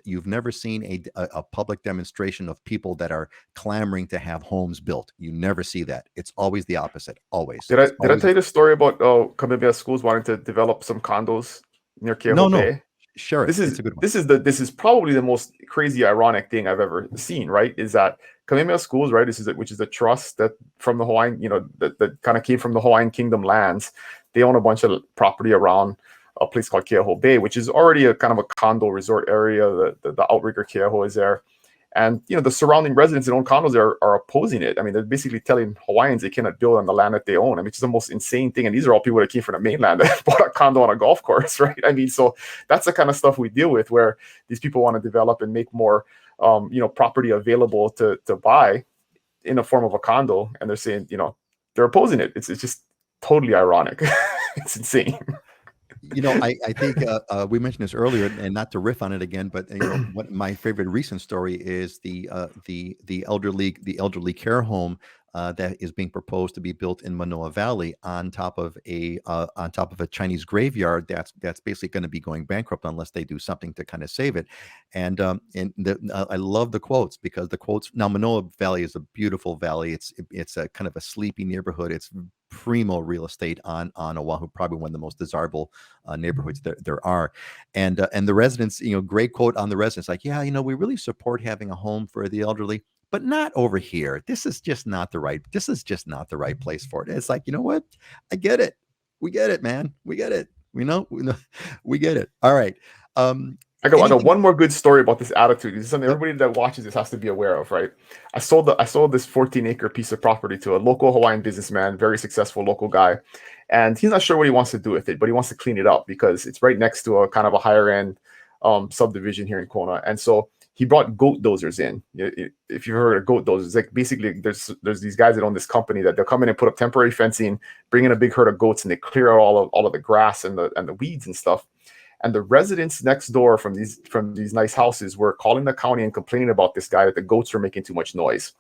you've never seen a public demonstration of people that are clamoring to have homes built. You never see that. It's always the opposite. Always. Did I tell you the story about Kamehameha Schools wanting to develop some condos near Keauhou Bay? No. Sure. This is a good one. This is probably the most crazy, ironic thing I've ever seen. Right? Is that Kamehameha Schools, right? Which is a trust that from the Hawaiian, that kind of came from the Hawaiian Kingdom lands. They own a bunch of property around a place called Keauhou Bay, which is already a kind of a condo resort area. The outrigger Keauhou is there, and the surrounding residents that own condos are opposing it. I mean, they're basically telling Hawaiians they cannot build on the land that they own. I mean, it's the most insane thing. And these are all people that came from the mainland that bought a condo on a golf course, right? I mean, so that's the kind of stuff we deal with, where these people want to develop and make more, property available to buy in a form of a condo, and they're saying, they're opposing it. It's just totally ironic. It's insane. I think we mentioned this earlier, and not to riff on it again, but what my favorite recent story is the elderly care home that is being proposed to be built in Manoa Valley on top of a Chinese graveyard that's basically going to be going bankrupt unless they do something to kind of save it. And I love the quotes, because the quotes now, Manoa Valley is a beautiful valley. It's a kind of a sleepy neighborhood. It's primo real estate on Oahu, probably one of the most desirable neighborhoods there are. And the residents, great quote on the residents, like, yeah, we really support having a home for the elderly, but not over here. This is just not the right place for it. It's like, you know what? I get it. We get it, man. We get it. We get it. All right. I got one more good story about this attitude. This is something everybody that watches this has to be aware of, right? I sold this 14-acre piece of property to a local Hawaiian businessman, very successful local guy, and he's not sure what he wants to do with it, but he wants to clean it up because it's right next to a kind of a higher end subdivision here in Kona. And so he brought goat dozers in. If you've heard of goat dozers, like basically there's these guys that own this company that they'll come in and put up temporary fencing, bring in a big herd of goats, and they clear out all of the grass and the weeds and stuff. And the residents next door from these nice houses were calling the county and complaining about this guy that the goats were making too much noise.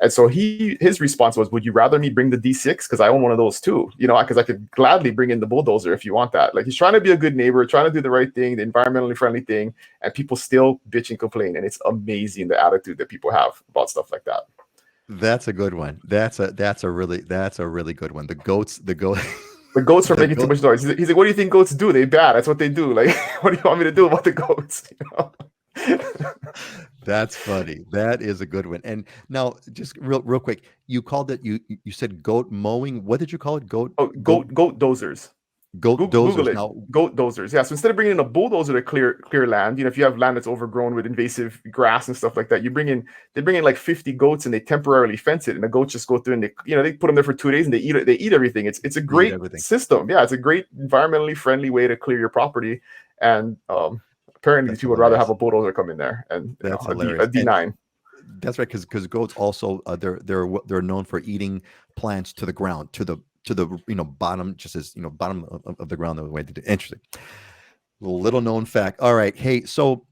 And so his response was, "Would you rather me bring the D6? Because I own one of those too. Because I could gladly bring in the bulldozer if you want that." Like, he's trying to be a good neighbor, trying to do the right thing, the environmentally friendly thing, and people still bitch and complain. And it's amazing the attitude that people have about stuff like that. That's a good one. That's a really good one. The goats. The goats are making too much noise. He's like, "What do you think goats do? They bad. That's what they do. Like, what do you want me to do about the goats?" That's funny. That is a good one. And now, just real quick, you called it. You said goat mowing. What did you call it? Goat dozers. Goat dozers. Google it. Now, goat dozers. Yeah. So instead of bringing in a bulldozer to clear land, if you have land that's overgrown with invasive grass and stuff like that, they bring in like 50 goats and they temporarily fence it, and the goats just go through and they put them there for 2 days and they eat everything. It's a great system. Yeah, it's a great environmentally friendly way to clear your property. And apparently these people would rather have a bulldozer come in there and that's a D9. That's right, because goats also they're known for eating plants to the ground, to the bottom, just as bottom of the ground, the way they do. Interesting little known fact. All right, hey, so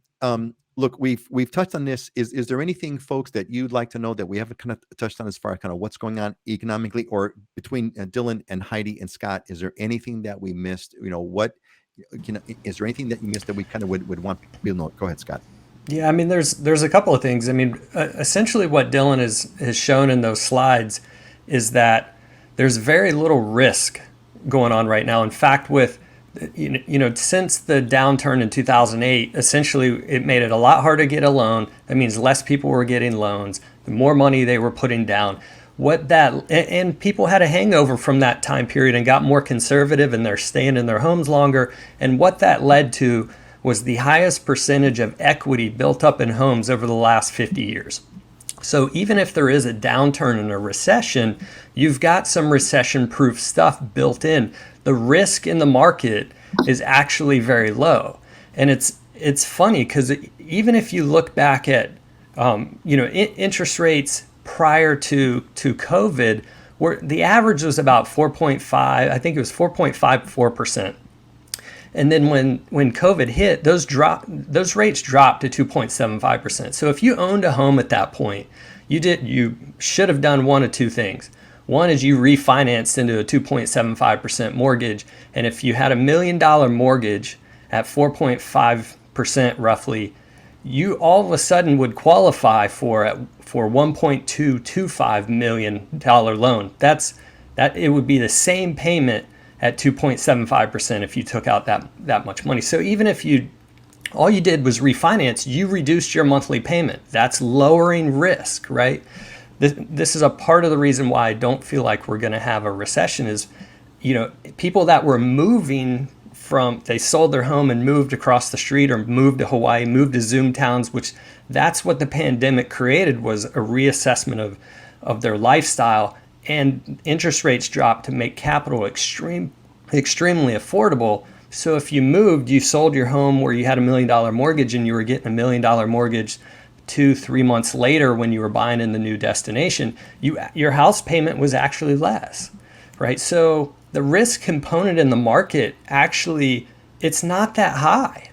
look, we've touched on this. Is there anything, folks, that you'd like to know that we haven't kind of touched on as far as kind of what's going on economically, or between Dylan and Heidi and Scott? Is there anything that we missed? Is there anything that you missed that we kind of would want people to know? Go ahead, Scott. Yeah, I mean, there's a couple of things. I mean, essentially what Dylan has shown in those slides is that there's very little risk going on right now. In fact, with since the downturn in 2008, essentially it made it a lot harder to get a loan. That means less people were getting loans, the more money they were putting down. And people had a hangover from that time period and got more conservative, and they're staying in their homes longer. And what that led to was the highest percentage of equity built up in homes over the last 50 years. So even if there is a downturn and a recession, you've got some recession-proof stuff built in. The risk in the market is actually very low. And it's funny because even if you look back at interest rates prior to COVID, where the average was about 4.5, I think it was 4.54%. And then when COVID hit, those rates dropped to 2.75%. So if you owned a home at that point, you should have done one of two things. One is you refinanced into a 2.75% mortgage, and if you had $1 million mortgage at 4.5% roughly, you all of a sudden would qualify for $1.225 million loan. That it would be the same payment at 2.75% if you took out that much money. So even if all you did was refinance, you reduced your monthly payment. That's lowering risk, right? This is a part of the reason why I don't feel like we're going to have a recession is, people that were moving they sold their home and moved across the street or moved to Hawaii, moved to Zoom towns, which that's what the pandemic created, was a reassessment of their lifestyle, and interest rates dropped to make capital extremely affordable. So if you moved, you sold your home where you had $1 million mortgage and you were getting $1 million mortgage 2-3 months later when you were buying in the new destination, your house payment was actually less, right? So the risk component in the market, actually, it's not that high.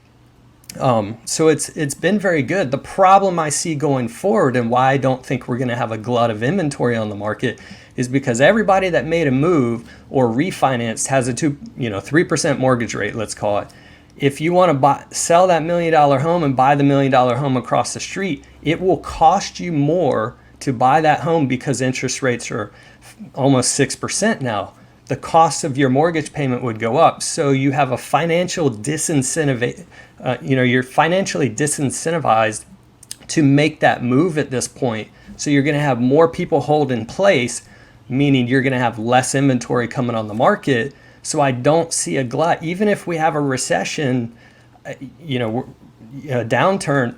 So it's been very good. The problem I see going forward and why I don't think we're going to have a glut of inventory on the market is because everybody that made a move or refinanced has a 3% mortgage rate, let's call it. If you want to sell that $1 million home and buy the $1 million home across the street, it will cost you more to buy that home because interest rates are almost 6% now. The cost of your mortgage payment would go up. So you have a financial disincentive, you're financially disincentivized to make that move at this point. So you're going to have more people hold in place, meaning you're going to have less inventory coming on the market. So I don't see a glut. Even if we have a recession, a downturn,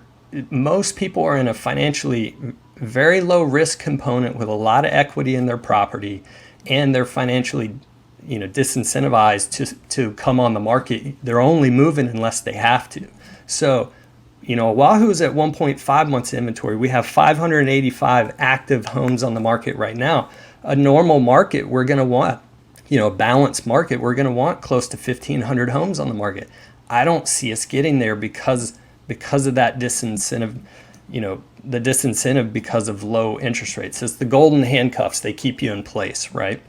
most people are in a financially very low risk component with a lot of equity in their property, and they're financially, disincentivized to come on the market. They're only moving unless they have to. So, Oahu's at 1.5 months inventory. We have 585 active homes on the market right now. A normal market, we're going to want, a balanced market, we're going to want close to 1,500 homes on the market. I don't see us getting there because of that disincentive, the disincentive because of low interest rates. It's the golden handcuffs. They keep you in place, right?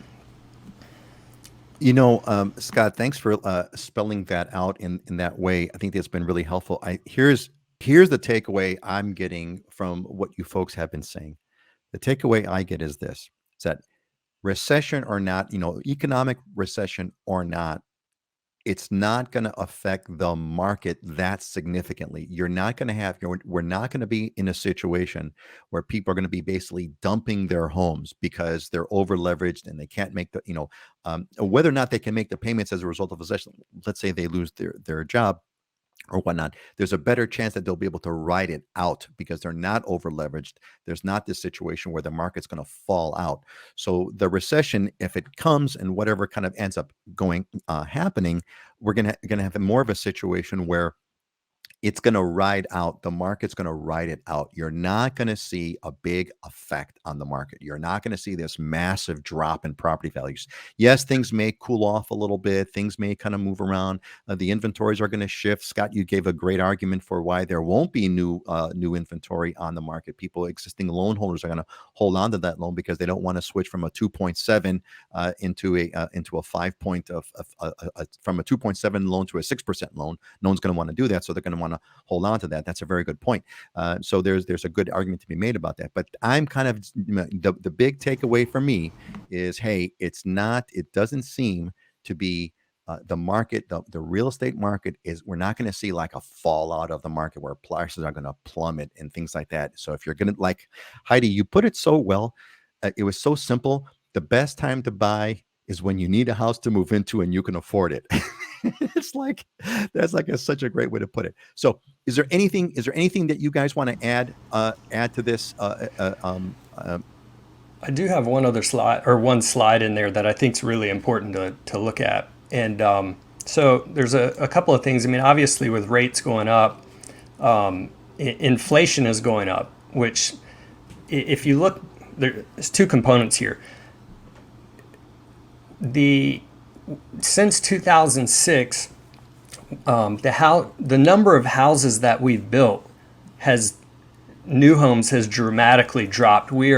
Scott, thanks for spelling that out in that way. I think that's been really helpful. Here's the takeaway I'm getting from what you folks have been saying. The takeaway I get is this: is that recession or not, economic recession or not, it's not going to affect the market that significantly. You're not going to have, we're not going to be in a situation where people are going to be basically dumping their homes because they're over leveraged and they can't make whether or not they can make the payments as a result of recession. Let's say they lose their job or whatnot, there's a better chance that they'll be able to ride it out because they're not over leveraged. There's not this situation where the market's going to fall out. So the recession, if it comes and whatever kind of ends up happening, we're going to have more of a situation where it's going to ride out. The market's going to ride it out. You're not going to see a big effect on the market. You're not going to see this massive drop in property values. Yes, things may cool off a little bit. Things may kind of move around. The inventories are going to shift. Scott, you gave a great argument for why there won't be new inventory on the market. Existing loan holders are going to hold on to that loan because they don't want to switch from a 2.7 into a 5 point from a 2.7 loan to a 6% loan. No one's going to want to do that, so they're going to want to hold on to that. That's a very good point. So there's a good argument to be made about that. But I'm kind of the big takeaway for me is, hey, it doesn't seem to be the market, the real estate market we're not going to see like a fallout of the market where prices are going to plummet and things like that. So if you're going to, like Heidi, you put it so well, it was so simple. The best time to buy is when you need a house to move into and you can afford it. It's like that's like such a great way to put it. So, is there anything that you guys want to add to this? I do have one slide in there that I think is really important to look at. And so there's a couple of things. I mean, obviously with rates going up, inflation is going up, which if you look, there's two components here. Since 2006, the number of houses that we've built new homes has dramatically dropped. We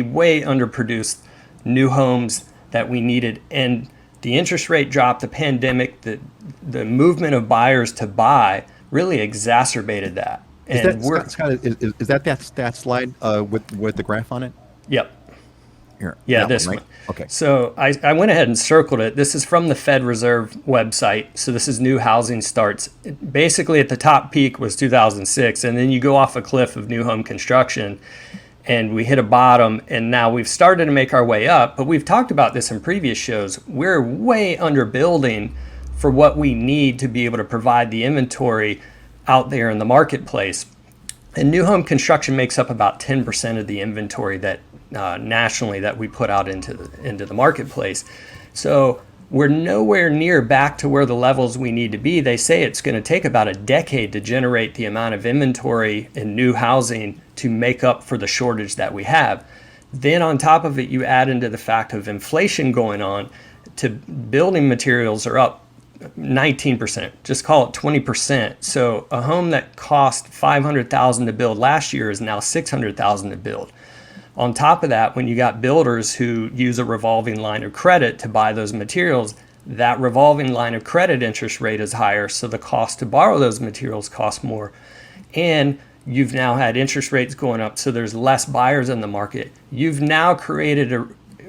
way underproduced new homes that we needed, and the interest rate drop, the pandemic, the movement of buyers to buy really exacerbated that. Is that slide with the graph on it? Yep. Here, yeah, this one, right? Okay. So I went ahead and circled it. This is from the Fed Reserve website. So this is new housing starts. Basically, at the top peak was 2006, and then you go off a cliff of new home construction, and we hit a bottom, and now we've started to make our way up. But we've talked about this in previous shows. We're way under building for what we need to be able to provide the inventory out there in the marketplace. And new home construction makes up about 10% of the inventory that nationally that we put out into the marketplace. So we're nowhere near back to where the levels we need to be. They say it's going to take about a decade to generate the amount of inventory in new housing to make up for the shortage that we have. Then on top of it, you add into the fact of inflation going on. To building materials are up 19%, just call it 20%. So a home that cost $500,000 to build last year is now $600,000 to build. On top of that, when you got builders who use a revolving line of credit to buy those materials, that revolving line of credit interest rate is higher, so the cost to borrow those materials costs more. And you've now had interest rates going up, so there's less buyers in the market. You've now created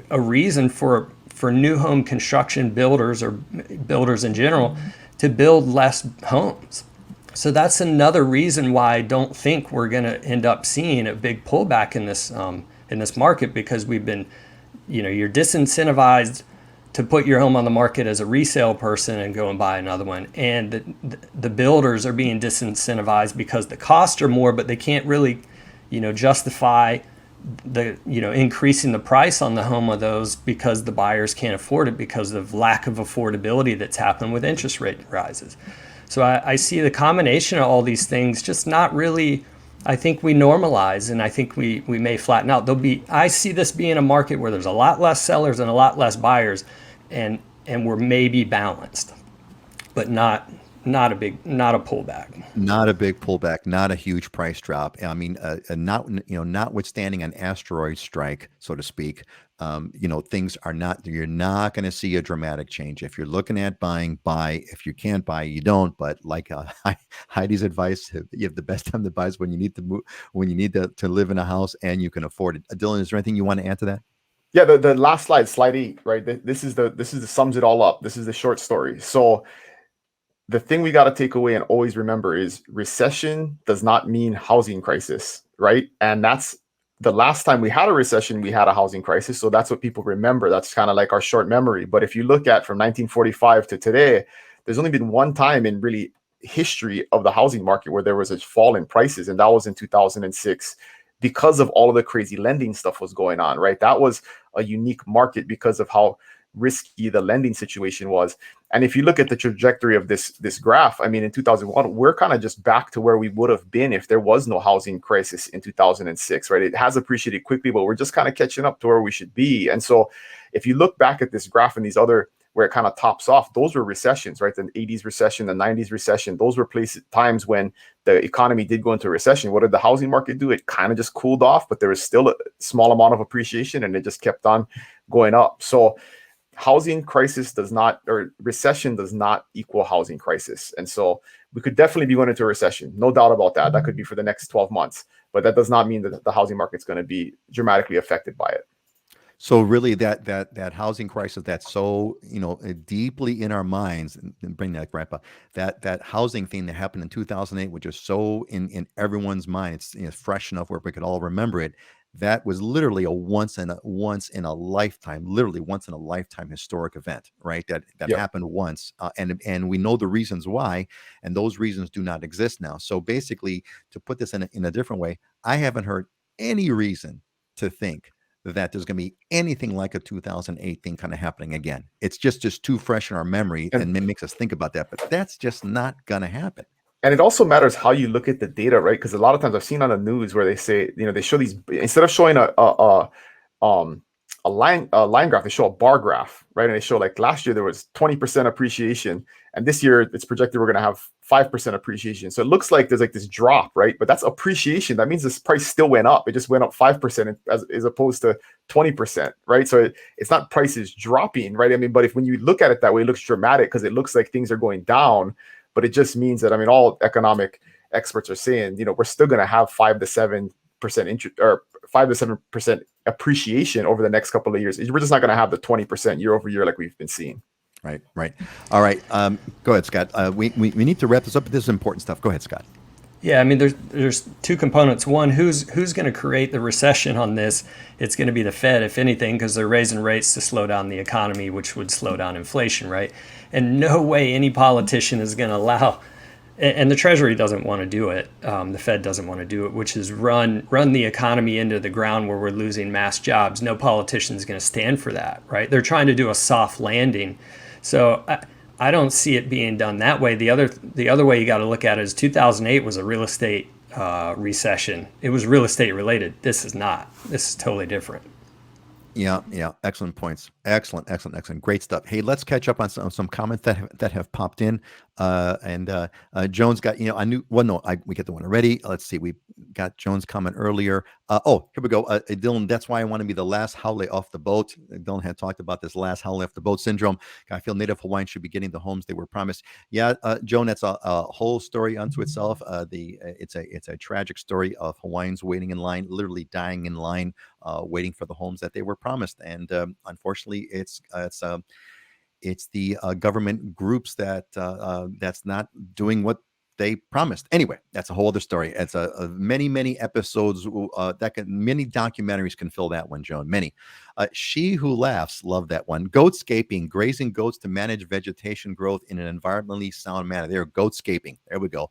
a reason for new home construction builders or builders in general to build less homes. So that's another reason why I don't think we're going to end up seeing a big pullback in this market, because we've been, you're disincentivized to put your home on the market as a resale person and go and buy another one. And the builders are being disincentivized because the costs are more, but they can't really, justify increasing the price on the home of those because the buyers can't afford it because of lack of affordability that's happened with interest rate rises. So I see the combination of all these things just not really. I think we normalize, and I think we may flatten out. I see this being a market where there's a lot less sellers and a lot less buyers, and we're maybe balanced, but not a pullback. Not a big pullback, not a huge price drop. I mean, notwithstanding an asteroid strike, so to speak, things are not. You're not going to see a dramatic change. If you're looking at buying, buy. If you can't buy, you don't. But like Heidi's advice, you have the best time to buy is when you need to move, when you need to live in a house and you can afford it. Dylan, is there anything you want to add to that? Yeah, the last slide 8, right? This is the sums it all up. This is the short story. So the thing we got to take away and always remember is recession does not mean housing crisis, right? And that's the last time we had a recession, we had a housing crisis. So that's what people remember. That's kind of like our short memory. But if you look at from 1945 to today, there's only been one time in really history of the housing market where there was a fall in prices, and that was in 2006 because of all of the crazy lending stuff was going on, right? That was a unique market because of how risky the lending situation was. And if you look at the trajectory of this graph, I mean, in 2001, we're kind of just back to where we would have been if there was no housing crisis in 2006, right? It has appreciated quickly, but we're just kind of catching up to where we should be. And so if you look back at this graph and these other, where it kind of tops off, those were recessions, right? The 80s recession, the 90s recession, those were times when the economy did go into recession. What did the housing market do? It kind of just cooled off, but there was still a small amount of appreciation and it just kept on going up. So housing crisis recession does not equal housing crisis. And so we could definitely be going into a recession. No doubt about that. That could be for the next 12 months, but that does not mean that the housing market's going to be dramatically affected by it. So really that housing crisis that's so, deeply in our minds, and bring that grandpa, that housing thing that happened in 2008, which is so in everyone's mind, it's fresh enough where we could all remember it. that was literally a once in a lifetime, literally once in a lifetime historic event, right? That Yep. happened once, and we know the reasons why, and those reasons do not exist now. So basically, to put this in a different way, I haven't heard any reason to think that there's going to be anything like a 2008 thing kind of happening again. It's just too fresh in our memory, and it makes us think about that. But that's just not going to happen. And it also matters how you look at the data, right? Because a lot of times I've seen on the news where they say, they show these, instead of showing a line graph, they show a bar graph, right? And they show like last year there was 20% appreciation, and this year it's projected we're going to have 5% appreciation. So it looks like there's like this drop, right? But that's appreciation. That means this price still went up. It just went up 5% as opposed to 20%, right? So it's not prices dropping, right? I mean, but when you look at it that way, it looks dramatic because it looks like things are going down. But it just means that, I mean, all economic experts are saying, we're still going to have 5 to 7% interest, or 5 to 7% appreciation over the next couple of years. We're just not going to have the 20% year over year like we've been seeing. Right. All right. Go ahead, Scott. We need to wrap this up, but this is important stuff. Go ahead, Scott. Yeah, I mean, there's two components. One, who's going to create the recession on this? It's going to be the Fed, if anything, because they're raising rates to slow down the economy, which would slow down inflation, right? And no way any politician is going to allow, and the Treasury doesn't want to do it. The Fed doesn't want to do it, which is run the economy into the ground where we're losing mass jobs. No politician is going to stand for that, right? They're trying to do a soft landing. So I don't see it being done that way. The other way you got to look at it is 2008 was a real estate recession. It was real estate related. This is not. This is totally different. Yeah. Excellent points. Excellent. Great stuff. Hey, let's catch up on some comments that have popped in. Jones got, we get the one already. Let's see. We got Jones' comment earlier. Here we go. Dylan, that's why I want to be the last haole off the boat. Dylan had talked about this last haole off the boat syndrome. I feel Native Hawaiians should be getting the homes they were promised. Yeah, Joan, that's a whole story unto itself. It's a tragic story of Hawaiians waiting in line, literally dying in line, waiting for the homes that they were promised. And unfortunately, it's the government groups that's not doing what they promised. Anyway, that's a whole other story. It's many episodes many documentaries can fill that one, Joan. Many. She Who Laughs, love that one. Goatscaping, grazing goats to manage vegetation growth in an environmentally sound manner. There, goatscaping. There we go.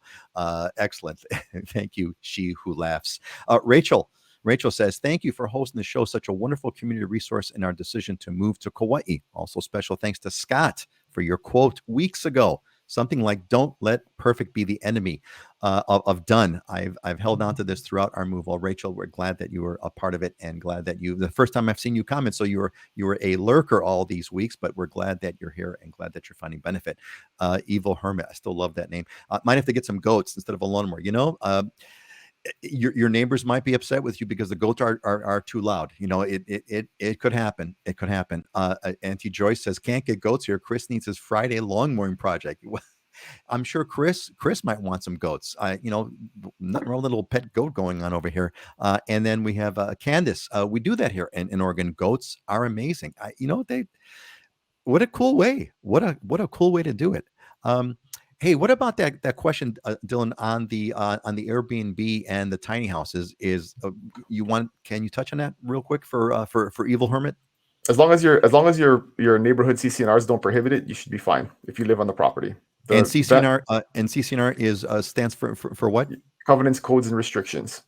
Excellent. Thank you, She Who Laughs. Rachel says, thank you for hosting the show. Such a wonderful community resource in our decision to move to Kauai. Also, special thanks to Scott for your quote weeks ago. Something like, don't let perfect be the enemy of done. I've held on to this throughout our move. Well, Rachel, we're glad that you were a part of it, and glad that the first time I've seen you comment. So you were a lurker all these weeks, but we're glad that you're here and glad that you're finding benefit. Evil Hermit, I still love that name. Might have to get some goats instead of a lawnmower. Your neighbors might be upset with you because the goats are too loud. It could happen. It could happen. Auntie Joyce says, can't get goats here. Chris needs his Friday lawn mowing project. I'm sure Chris might want some goats. Nothing wrong with a little pet goat going on over here. And then we have Candace. We do that here in Oregon. Goats are amazing. What a cool way. What a cool way to do it. Hey, what about that question, Dylan, on the Airbnb and the tiny houses? Can you touch on that real quick for Evil Hermit? As long as your neighborhood CCNRs don't prohibit it, you should be fine if you live on the property. And CCNR is stands for what? Covenants, codes, and restrictions.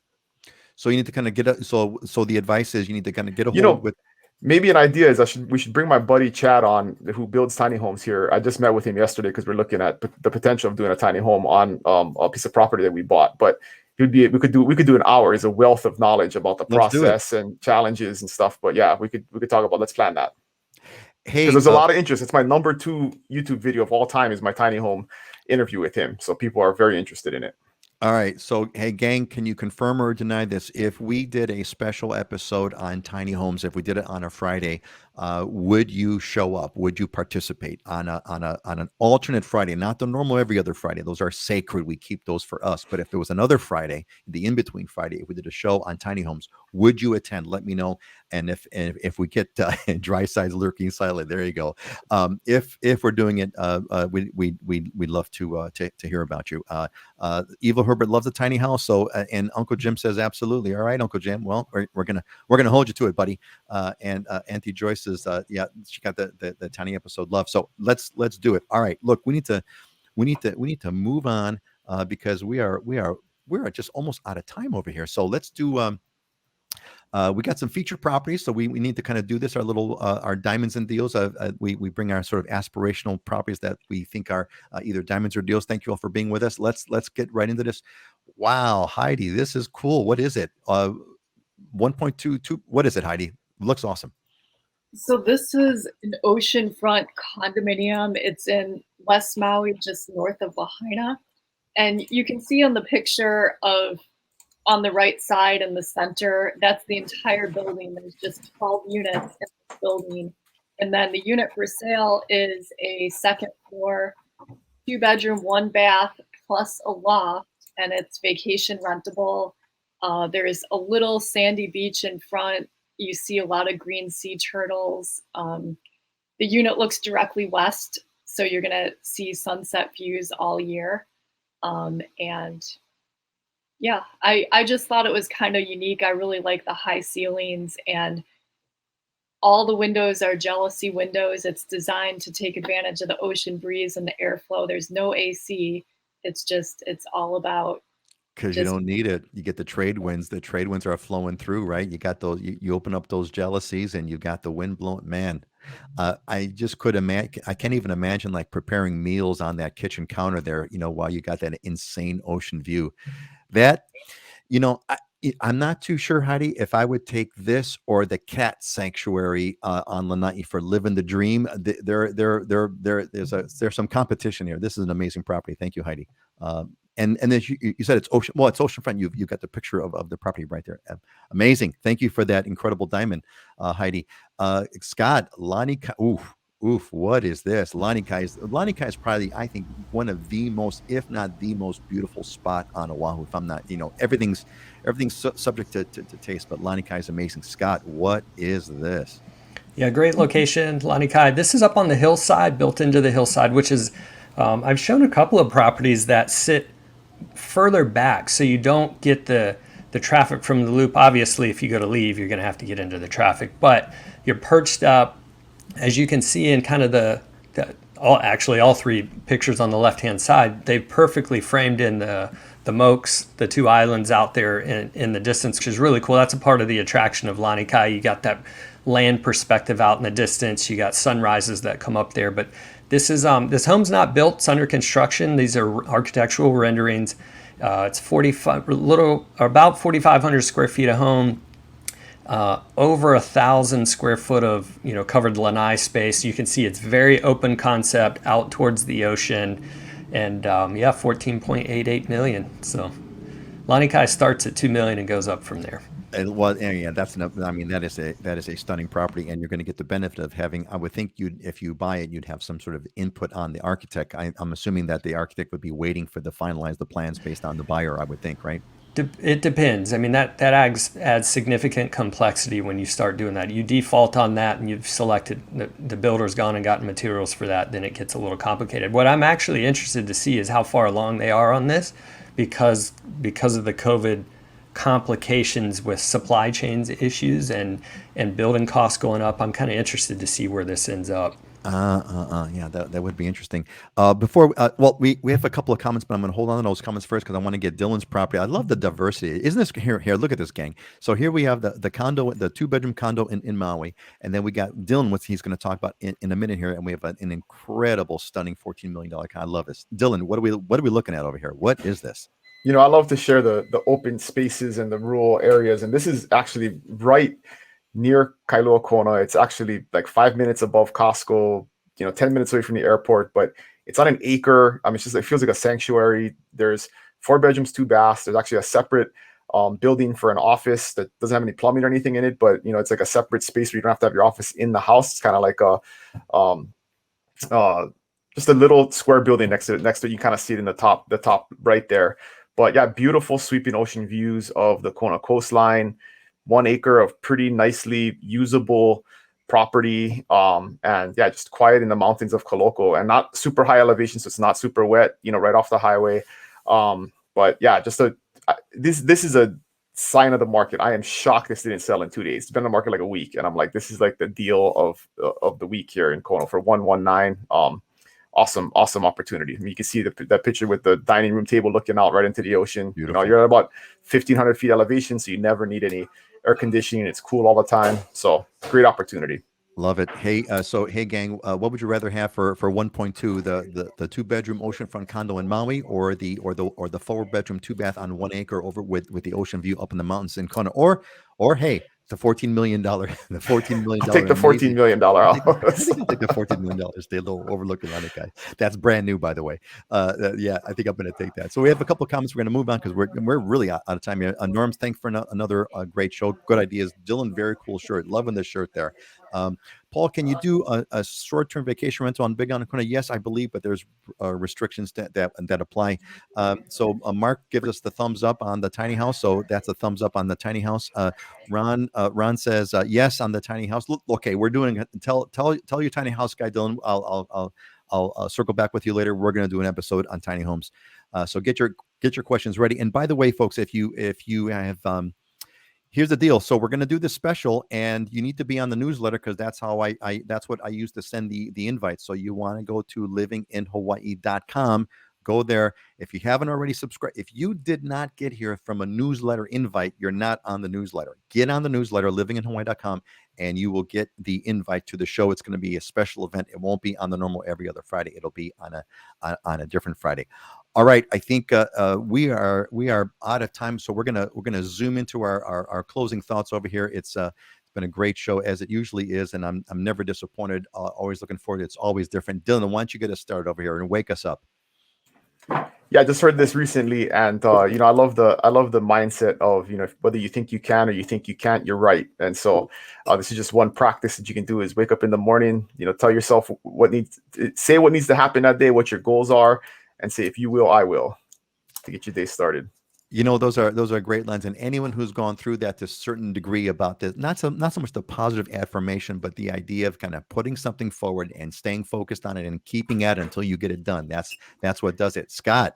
So you need to kind of so the advice is you need to kind of get a hold with. Maybe an idea is we should bring my buddy Chad on, who builds tiny homes here. I just met with him yesterday because we're looking at the potential of doing a tiny home on a piece of property that we bought. But we could do an hour. He's a wealth of knowledge about the process and challenges and stuff. But yeah, we could talk about. Let's plan that. Hey, because there's a lot of interest. It's my number 2 YouTube video of all time is my tiny home interview with him. So people are very interested in it. All right. So, hey, gang, can you confirm or deny this? If we did a special episode on tiny homes, if we did it on a Friday, would you show up? Would you participate on an alternate Friday, not the normal every other Friday? Those are sacred. We keep those for us. But if there was another Friday, the in between Friday, if we did a show on tiny homes, would you attend? Let me know. And if we get dry sides lurking silent, there you go. If we're doing it, we'd love to hear about you. Evil Herbert loves a tiny house, so and Uncle Jim says absolutely. All right, Uncle Jim. Well, we're gonna hold you to it, buddy. And Auntie Joyce is yeah, she got the tiny episode love. So let's do it. All right, look, we need to move on because we're just almost out of time over here. So let's do. We got some featured properties, so we need to kind of do this. Our little our diamonds and deals. We bring our sort of aspirational properties that we think are either diamonds or deals. Thank you all for being with us. Let's get right into this. Wow, Heidi, this is cool. What is it? 1.22. What is it, Heidi? Looks awesome. So this is an oceanfront condominium. It's in West Maui, just north of Lahaina. And you can see on the picture on the right side in the center, that's the entire building. There's just 12 units in this building. And then the unit for sale is a second floor, 2-bedroom, 1-bath, plus a loft, and it's vacation rentable. There's a little sandy beach in front. You see a lot of green sea turtles. The unit looks directly west, so you're gonna see sunset views all year. And yeah, I just thought it was kind of unique. I really like the high ceilings, and all the windows are jealousy windows. It's designed to take advantage of the ocean breeze and the airflow. There's no AC. It's all about, because you don't need it. You get the trade winds. The trade winds are flowing through, right? You got those. You open up those jealousies, and you got the wind blowing. Man, I just could imagine. I can't even imagine like preparing meals on that kitchen counter there. While you got that insane ocean view. That, I'm not too sure, Heidi, if I would take this or the cat sanctuary on Lanai for living the dream. There's some competition here. This is an amazing property. Thank you, Heidi. And then you said it's ocean. Well, it's oceanfront. You got the picture of the property right there. Amazing. Thank you for that incredible diamond, Heidi. Scott, Lanikai. Oof, what is this? Lanikai is probably, I think, one of the most, if not the most beautiful spot on Oahu. If I'm not, everything's subject to taste, but Lanikai is amazing. Scott, what is this? Yeah, great location, Lanikai. This is up on the hillside, built into the hillside, which is, I've shown a couple of properties that sit further back, so you don't get the traffic from the loop. Obviously, if you go to leave, you're going to have to get into the traffic, but you're perched up. As you can see in kind of all three pictures on the left-hand side, they've perfectly framed in the mokes, the two islands out there in the distance, which is really cool. That's a part of the attraction of Lanikai. You got that land perspective out in the distance. You got sunrises that come up there. But this home's not built. It's under construction. These are architectural renderings. It's about 4,500 square feet of home. Over 1,000 square foot of covered lanai space. You can see it's very open concept out towards the ocean, and 14.88 million. So Lanikai starts at 2 million and goes up from there. Yeah, that's enough. I mean, that is a stunning property, and you're going to get the benefit of having. I would think if you buy it, you'd have some sort of input on the architect. I'm assuming that the architect would be waiting for the finalize the plans based on the buyer. I would think, right? It depends. I mean, that adds significant complexity when you start doing that. You default on that and you've selected, the builder's gone and gotten materials for that, then it gets a little complicated. What I'm actually interested to see is how far along they are on this, because of the COVID complications with supply chains issues and building costs going up. I'm kind of interested to see where this ends up. Yeah, that would be interesting. We have a couple of comments, but I'm going to hold on to those comments first because I want to get Dylan's property. I love the diversity. Isn't this here? Look at this, gang. So here we have the condo, the 2-bedroom condo in Maui, and then we got Dylan, what he's going to talk about in a minute here, and we have an incredible, stunning $14 million condo. I love this. Dylan, what are we looking at over here? What is this? I love to share the open spaces and the rural areas, and this is actually right near Kailua Kona. It's actually like 5 minutes above Costco, 10 minutes away from the airport, but it's on an acre. I mean, it feels like a sanctuary. There's 4 bedrooms, 2 baths. There's actually a separate building for an office that doesn't have any plumbing or anything in it, but it's like a separate space where you don't have to have your office in the house. It's kind of like just a little square building next to it. You kind of see it in the top right there. But yeah, beautiful sweeping ocean views of the Kona coastline, 1 acre of pretty nicely usable property. And yeah, just quiet in the mountains of Koloko, and not super high elevation, so it's not super wet, right off the highway. But yeah, this is a sign of the market. I am shocked this didn't sell in 2 days. It's been on the market like a week, and I'm like, this is like the deal of the week here in Kona for 119. Awesome opportunity. I mean, you can see that picture with the dining room table looking out right into the ocean. Beautiful. You're at about 1,500 feet elevation, so you never need any air conditioning. It's cool all the time. So great opportunity. Love it. Hey, hey gang, what would you rather have for 1.2, the 2-bedroom oceanfront condo in Maui, or the 4-bedroom 2-bath on 1 acre over with the ocean view up in the mountains in Kona, or hey, the $14 million, the $14 million. I'll take the $14 million. I think I'll take the $14 million. Stay a little overlooking Lanikai. That's brand new, by the way. Yeah, I think I'm going to take that. So we have a couple of comments. We're going to move on because we're really out of time here. Norms, thanks for another great show. Good ideas. Dylan, very cool shirt. Loving the shirt there. Paul, can you do a short-term vacation rental on Big Island Kona? Yes, I believe, but there's restrictions that apply. So Mark gives us the thumbs up on the tiny house. So that's a thumbs up on the tiny house. Ron says yes on the tiny house. Look, okay, we're doing. Tell your tiny house guy, Dylan. I'll circle back with you later. We're going to do an episode on tiny homes. So get your questions ready. And by the way, folks, if you have here's the deal. So we're going to do this special, and you need to be on the newsletter, because that's how that's what I use to send the invite. So you want to go to livinginhawaii.com. Go there. If you haven't already subscribed, if you did not get here from a newsletter invite, you're not on the newsletter. Get on the newsletter, livinginhawaii.com, and you will get the invite to the show. It's going to be a special event. It won't be on the normal every other Friday. It'll be on a different Friday. All right, I think we are out of time, so we're gonna zoom into our closing thoughts over here. It's been a great show, as it usually is, and I'm never disappointed. Always looking forward. It's always different. Dylan, why don't you get us started over here and wake us up? Yeah, I just heard this recently, and I love the mindset of whether you think you can or you think you can't, you're right. And so this is just one practice that you can do: is wake up in the morning, tell yourself say what needs to happen that day, what your goals are, and say, if you will, I will, to get your day started. Those are great lines, and anyone who's gone through that to a certain degree about this, not so much the positive affirmation, but the idea of kind of putting something forward and staying focused on it and keeping at it until you get it done. That's what does it. Scott,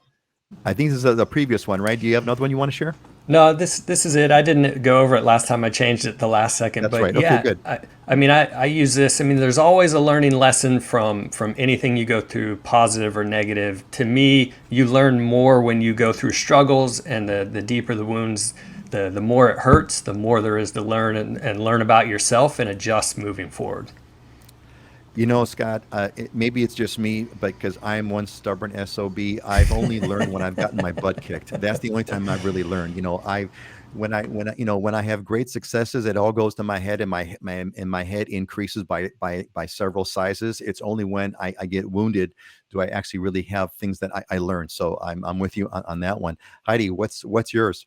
I think this is the previous one, right? Do you have another one you want to share? No, this is it. I didn't go over it last time. I changed it the last second. That's but right. Yeah, okay, good. I use this. There's always a learning lesson from anything you go through, positive or negative. To me, you learn more when you go through struggles, and the deeper the wounds, the more it hurts, the more there is to learn and learn about yourself and adjust moving forward. Scott, maybe it's just me, but because I'm one stubborn SOB, I've only learned when I've gotten my butt kicked. That's the only time I've really learned. When I have great successes, it all goes to my head, and my head increases by several sizes. It's only when I get wounded do I actually really have things that I learn. So I'm with you on that one. Heidi, what's yours?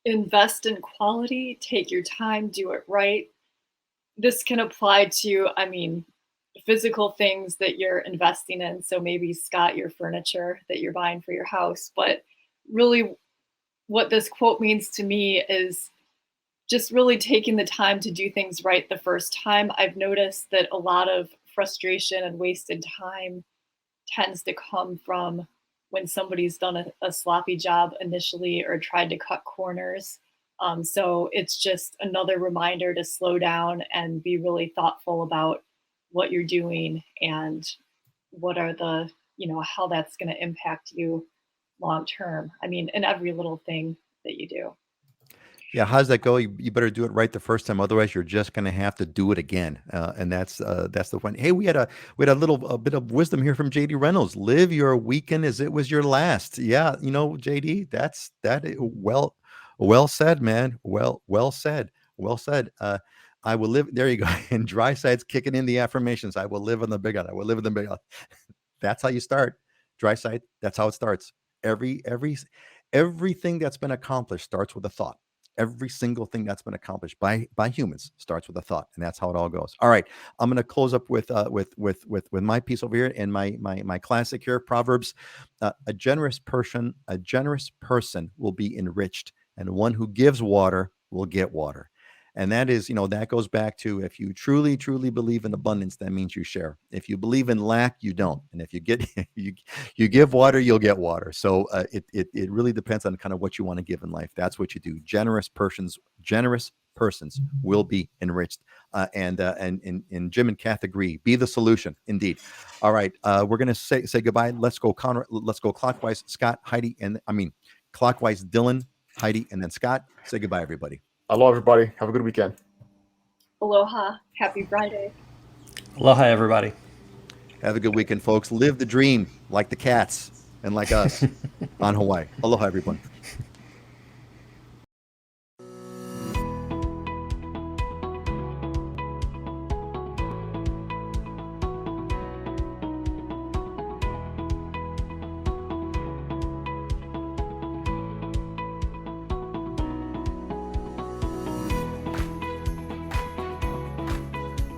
Invest in quality, take your time, do it right. This can apply to, physical things that you're investing in. So maybe, Scott, your furniture that you're buying for your house. But really, what this quote means to me is just really taking the time to do things right the first time. I've noticed that a lot of frustration and wasted time tends to come from when somebody's done a sloppy job initially or tried to cut corners. So it's just another reminder to slow down and be really thoughtful about what you're doing and what are the, how that's going to impact you long term. In every little thing that you do. Yeah, how's that go? You better do it right the first time, otherwise you're just going to have to do it again. And that's the point. Hey, we had a bit of wisdom here from JD Reynolds. Live your weekend as it was your last. Yeah, JD, well said, man. Well said. I will live. There you go. And Dry Side's kicking in the affirmations. I will live on the Big Island. I will live in the Big Island. That's how you start. Dry Side. That's how it starts. Every Everything that's been accomplished starts with a thought. Every single thing that's been accomplished by humans starts with a thought, and that's how it all goes. All right, I'm going to close up with my piece over here and my classic here, Proverbs. A generous person will be enriched, and one who gives water will get water. And that is, that goes back to, if you truly, truly believe in abundance, that means you share. If you believe in lack, you don't. And if you get, you give water, you'll get water. So it really depends on kind of what you want to give in life. That's what you do. Generous persons will be enriched. And Jim and Kath agree. Be the solution, indeed. All right, we're gonna say goodbye. Let's go clockwise. Scott, Heidi, clockwise. Dylan, Heidi, and then Scott. Say goodbye, everybody. Aloha, everybody. Have a good weekend. Aloha. Happy Friday. Aloha, everybody. Have a good weekend, folks. Live the dream like the cats and like us on Hawaii. Aloha, everyone.